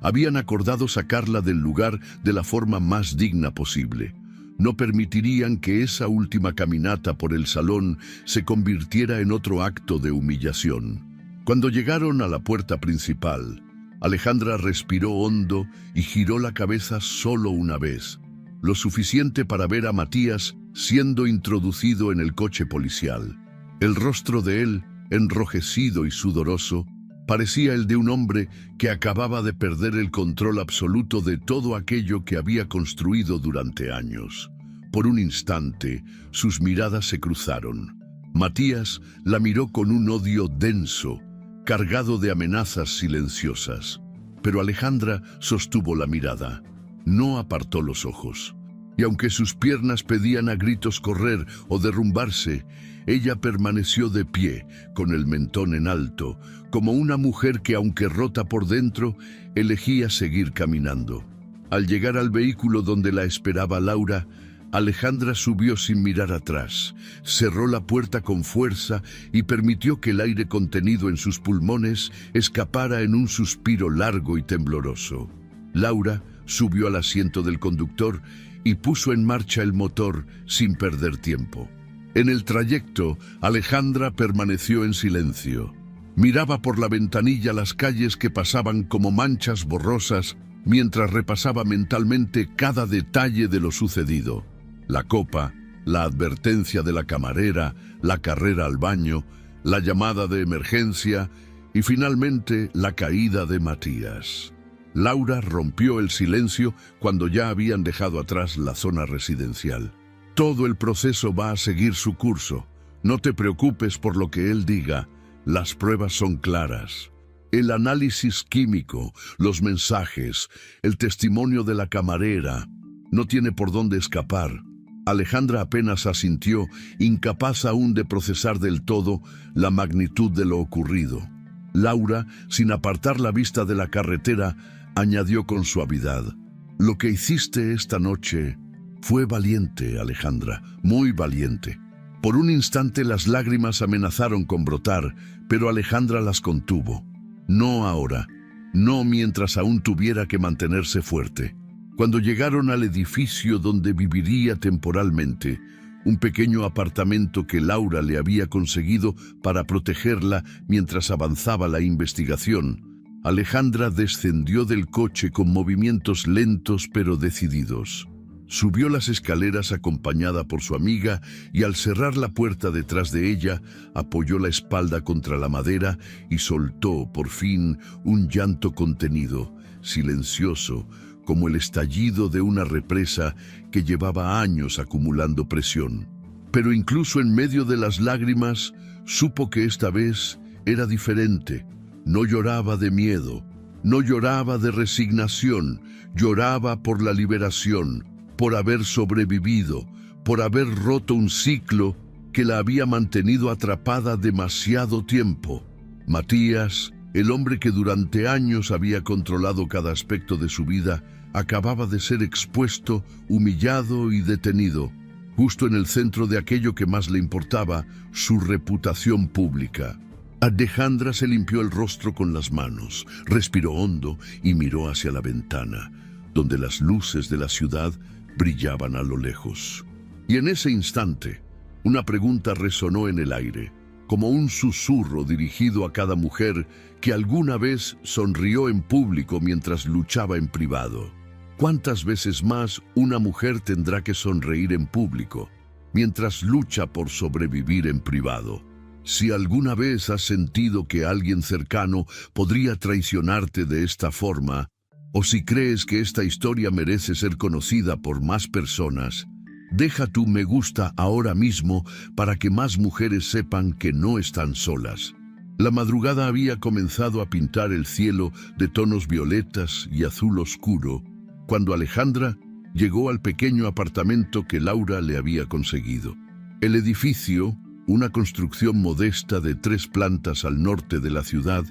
Habían acordado sacarla del lugar de la forma más digna posible. No permitirían que esa última caminata por el salón se convirtiera en otro acto de humillación. Cuando llegaron a la puerta principal, Alejandra respiró hondo y giró la cabeza solo una vez, lo suficiente para ver a Matías siendo introducido en el coche policial. El rostro de él, enrojecido y sudoroso, parecía el de un hombre que acababa de perder el control absoluto de todo aquello que había construido durante años. Por un instante, sus miradas se cruzaron. Matías la miró con un odio denso, cargado de amenazas silenciosas. Pero Alejandra sostuvo la mirada. No apartó los ojos. Y aunque sus piernas pedían a gritos correr o derrumbarse, ella permaneció de pie, con el mentón en alto, como una mujer que, aunque rota por dentro, elegía seguir caminando. Al llegar al vehículo donde la esperaba Laura, Alejandra subió sin mirar atrás, cerró la puerta con fuerza y permitió que el aire contenido en sus pulmones escapara en un suspiro largo y tembloroso. Laura subió al asiento del conductor y puso en marcha el motor sin perder tiempo. En el trayecto, Alejandra permaneció en silencio. Miraba por la ventanilla las calles que pasaban como manchas borrosas mientras repasaba mentalmente cada detalle de lo sucedido. La copa, la advertencia de la camarera, la carrera al baño, la llamada de emergencia y finalmente la caída de Matías. Laura rompió el silencio cuando ya habían dejado atrás la zona residencial. Todo el proceso va a seguir su curso. No te preocupes por lo que él diga. Las pruebas son claras. El análisis químico, los mensajes, el testimonio de la camarera. No tiene por dónde escapar. Alejandra apenas asintió, incapaz aún de procesar del todo la magnitud de lo ocurrido. Laura, sin apartar la vista de la carretera, añadió con suavidad: «Lo que hiciste esta noche fue valiente, Alejandra, muy valiente». Por un instante las lágrimas amenazaron con brotar, pero Alejandra las contuvo. No ahora, no mientras aún tuviera que mantenerse fuerte. Cuando llegaron al edificio donde viviría temporalmente, un pequeño apartamento que Laura le había conseguido para protegerla mientras avanzaba la investigación, Alejandra descendió del coche con movimientos lentos pero decididos. Subió las escaleras acompañada por su amiga y al cerrar la puerta detrás de ella, apoyó la espalda contra la madera y soltó, por fin, un llanto contenido, silencioso, como el estallido de una represa que llevaba años acumulando presión. Pero incluso en medio de las lágrimas, supo que esta vez era diferente. No lloraba de miedo, no lloraba de resignación, lloraba por la liberación, por haber sobrevivido, por haber roto un ciclo que la había mantenido atrapada demasiado tiempo. Matías, el hombre que durante años había controlado cada aspecto de su vida, acababa de ser expuesto, humillado y detenido, justo en el centro de aquello que más le importaba, su reputación pública. Alejandra se limpió el rostro con las manos, respiró hondo y miró hacia la ventana, donde las luces de la ciudad brillaban a lo lejos. Y en ese instante, una pregunta resonó en el aire, como un susurro dirigido a cada mujer que alguna vez sonrió en público mientras luchaba en privado. ¿Cuántas veces más una mujer tendrá que sonreír en público mientras lucha por sobrevivir en privado? Si alguna vez has sentido que alguien cercano podría traicionarte de esta forma, o si crees que esta historia merece ser conocida por más personas, deja tu me gusta ahora mismo para que más mujeres sepan que no están solas. La madrugada había comenzado a pintar el cielo de tonos violetas y azul oscuro, cuando Alejandra llegó al pequeño apartamento que Laura le había conseguido. El edificio, una construcción modesta de 3 plantas al norte de la ciudad,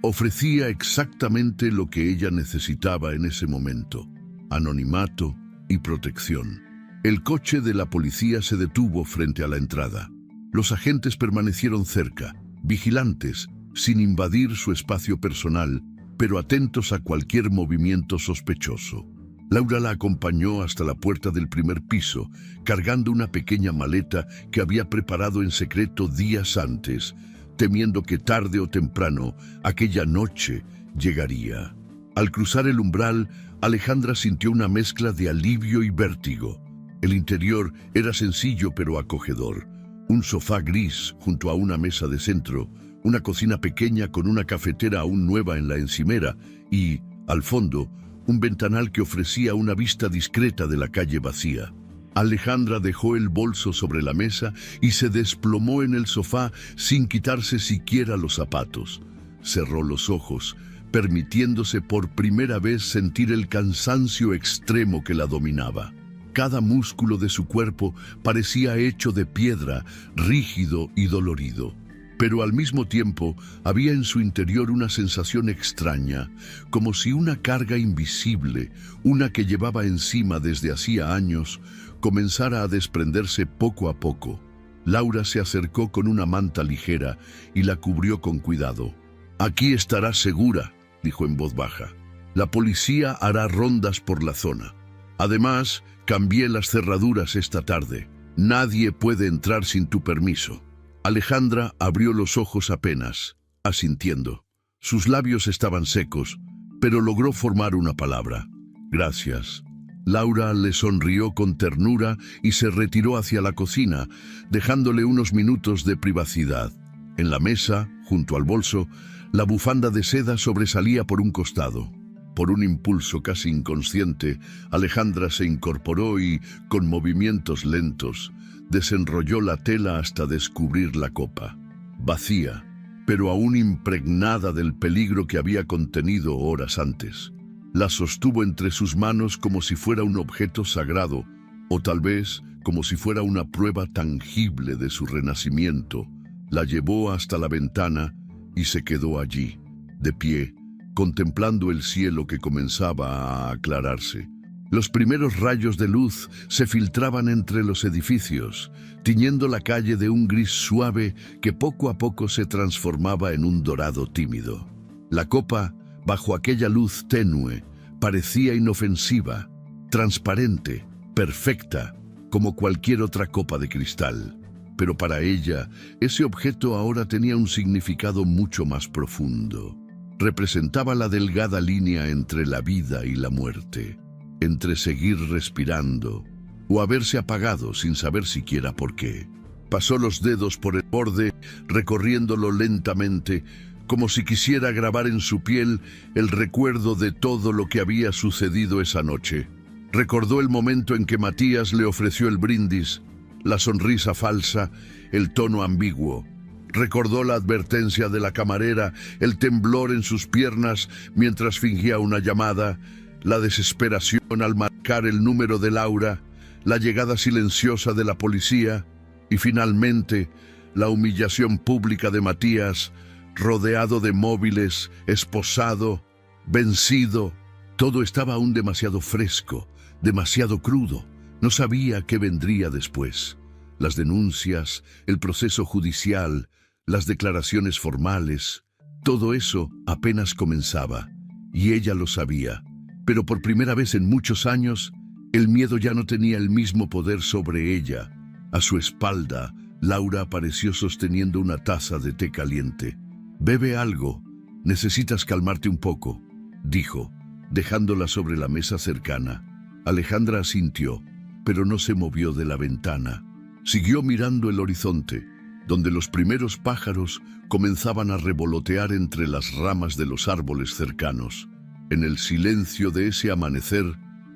ofrecía exactamente lo que ella necesitaba en ese momento: anonimato y protección. El coche de la policía se detuvo frente a la entrada. Los agentes permanecieron cerca, vigilantes, sin invadir su espacio personal, pero atentos a cualquier movimiento sospechoso. Laura la acompañó hasta la puerta del primer piso, cargando una pequeña maleta que había preparado en secreto días antes, temiendo que tarde o temprano, aquella noche, llegaría. Al cruzar el umbral, Alejandra sintió una mezcla de alivio y vértigo. El interior era sencillo pero acogedor. Un sofá gris junto a una mesa de centro, una cocina pequeña con una cafetera aún nueva en la encimera y, al fondo, un ventanal que ofrecía una vista discreta de la calle vacía. Alejandra dejó el bolso sobre la mesa y se desplomó en el sofá sin quitarse siquiera los zapatos. Cerró los ojos, permitiéndose por primera vez sentir el cansancio extremo que la dominaba. Cada músculo de su cuerpo parecía hecho de piedra, rígido y dolorido. Pero al mismo tiempo había en su interior una sensación extraña, como si una carga invisible, una que llevaba encima desde hacía años, comenzara a desprenderse poco a poco. Laura se acercó con una manta ligera y la cubrió con cuidado. «Aquí estarás segura», dijo en voz baja. «La policía hará rondas por la zona. Además, cambié las cerraduras esta tarde. Nadie puede entrar sin tu permiso». Alejandra abrió los ojos apenas, asintiendo. Sus labios estaban secos, pero logró formar una palabra: «Gracias». Laura le sonrió con ternura y se retiró hacia la cocina, dejándole unos minutos de privacidad. En la mesa, junto al bolso, la bufanda de seda sobresalía por un costado. Por un impulso casi inconsciente, Alejandra se incorporó y, con movimientos lentos, desenrolló la tela hasta descubrir la copa. Vacía, pero aún impregnada del peligro que había contenido horas antes. La sostuvo entre sus manos como si fuera un objeto sagrado, o tal vez como si fuera una prueba tangible de su renacimiento. La llevó hasta la ventana y se quedó allí, de pie, contemplando el cielo que comenzaba a aclararse. Los primeros rayos de luz se filtraban entre los edificios, tiñendo la calle de un gris suave que poco a poco se transformaba en un dorado tímido. La copa, bajo aquella luz tenue, parecía inofensiva, transparente, perfecta, como cualquier otra copa de cristal. Pero para ella, ese objeto ahora tenía un significado mucho más profundo. Representaba la delgada línea entre la vida y la muerte, entre seguir respirando o haberse apagado sin saber siquiera por qué. Pasó los dedos por el borde, recorriéndolo lentamente, como si quisiera grabar en su piel el recuerdo de todo lo que había sucedido esa noche. Recordó el momento en que Matías le ofreció el brindis, la sonrisa falsa, el tono ambiguo. Recordó la advertencia de la camarera, el temblor en sus piernas mientras fingía una llamada, la desesperación al marcar el número de Laura, la llegada silenciosa de la policía y finalmente la humillación pública de Matías, rodeado de móviles, esposado, vencido. Todo estaba aún demasiado fresco, demasiado crudo. No sabía qué vendría después. Las denuncias, el proceso judicial, las declaraciones formales, todo eso apenas comenzaba, y ella lo sabía. Pero por primera vez en muchos años, el miedo ya no tenía el mismo poder sobre ella. A su espalda, Laura apareció sosteniendo una taza de té caliente. «Bebe algo, necesitas calmarte un poco», dijo, dejándola sobre la mesa cercana. Alejandra asintió, pero no se movió de la ventana. Siguió mirando el horizonte, donde los primeros pájaros comenzaban a revolotear entre las ramas de los árboles cercanos. En el silencio de ese amanecer,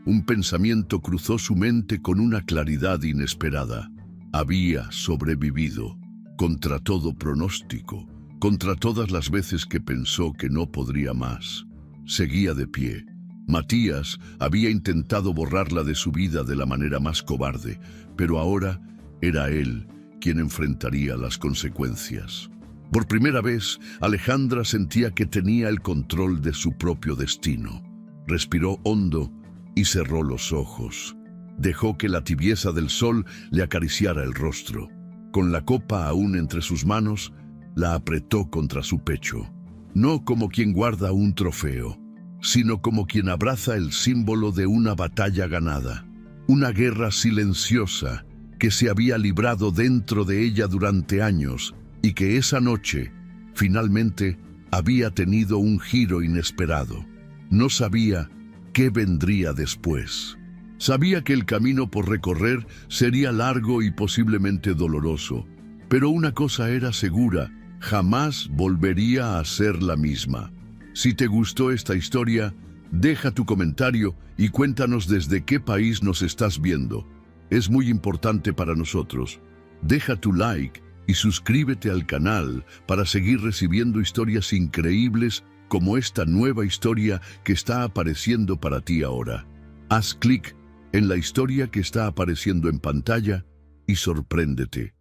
un pensamiento cruzó su mente con una claridad inesperada. Había sobrevivido, contra todo pronóstico, contra todas las veces que pensó que no podría más. Seguía de pie. Matías había intentado borrarla de su vida de la manera más cobarde, pero ahora era él quien enfrentaría las consecuencias. Por primera vez, Alejandra sentía que tenía el control de su propio destino. Respiró hondo y cerró los ojos. Dejó que la tibieza del sol le acariciara el rostro. Con la copa aún entre sus manos, la apretó contra su pecho. No como quien guarda un trofeo, sino como quien abraza el símbolo de una batalla ganada. Una guerra silenciosa que se había librado dentro de ella durante años y que esa noche, finalmente, había tenido un giro inesperado. No sabía qué vendría después. Sabía que el camino por recorrer sería largo y posiblemente doloroso, pero una cosa era segura: jamás volvería a ser la misma. Si te gustó esta historia, deja tu comentario y cuéntanos desde qué país nos estás viendo. Es muy importante para nosotros. Deja tu like y suscríbete al canal para seguir recibiendo historias increíbles como esta nueva historia que está apareciendo para ti ahora. Haz clic en la historia que está apareciendo en pantalla y sorpréndete.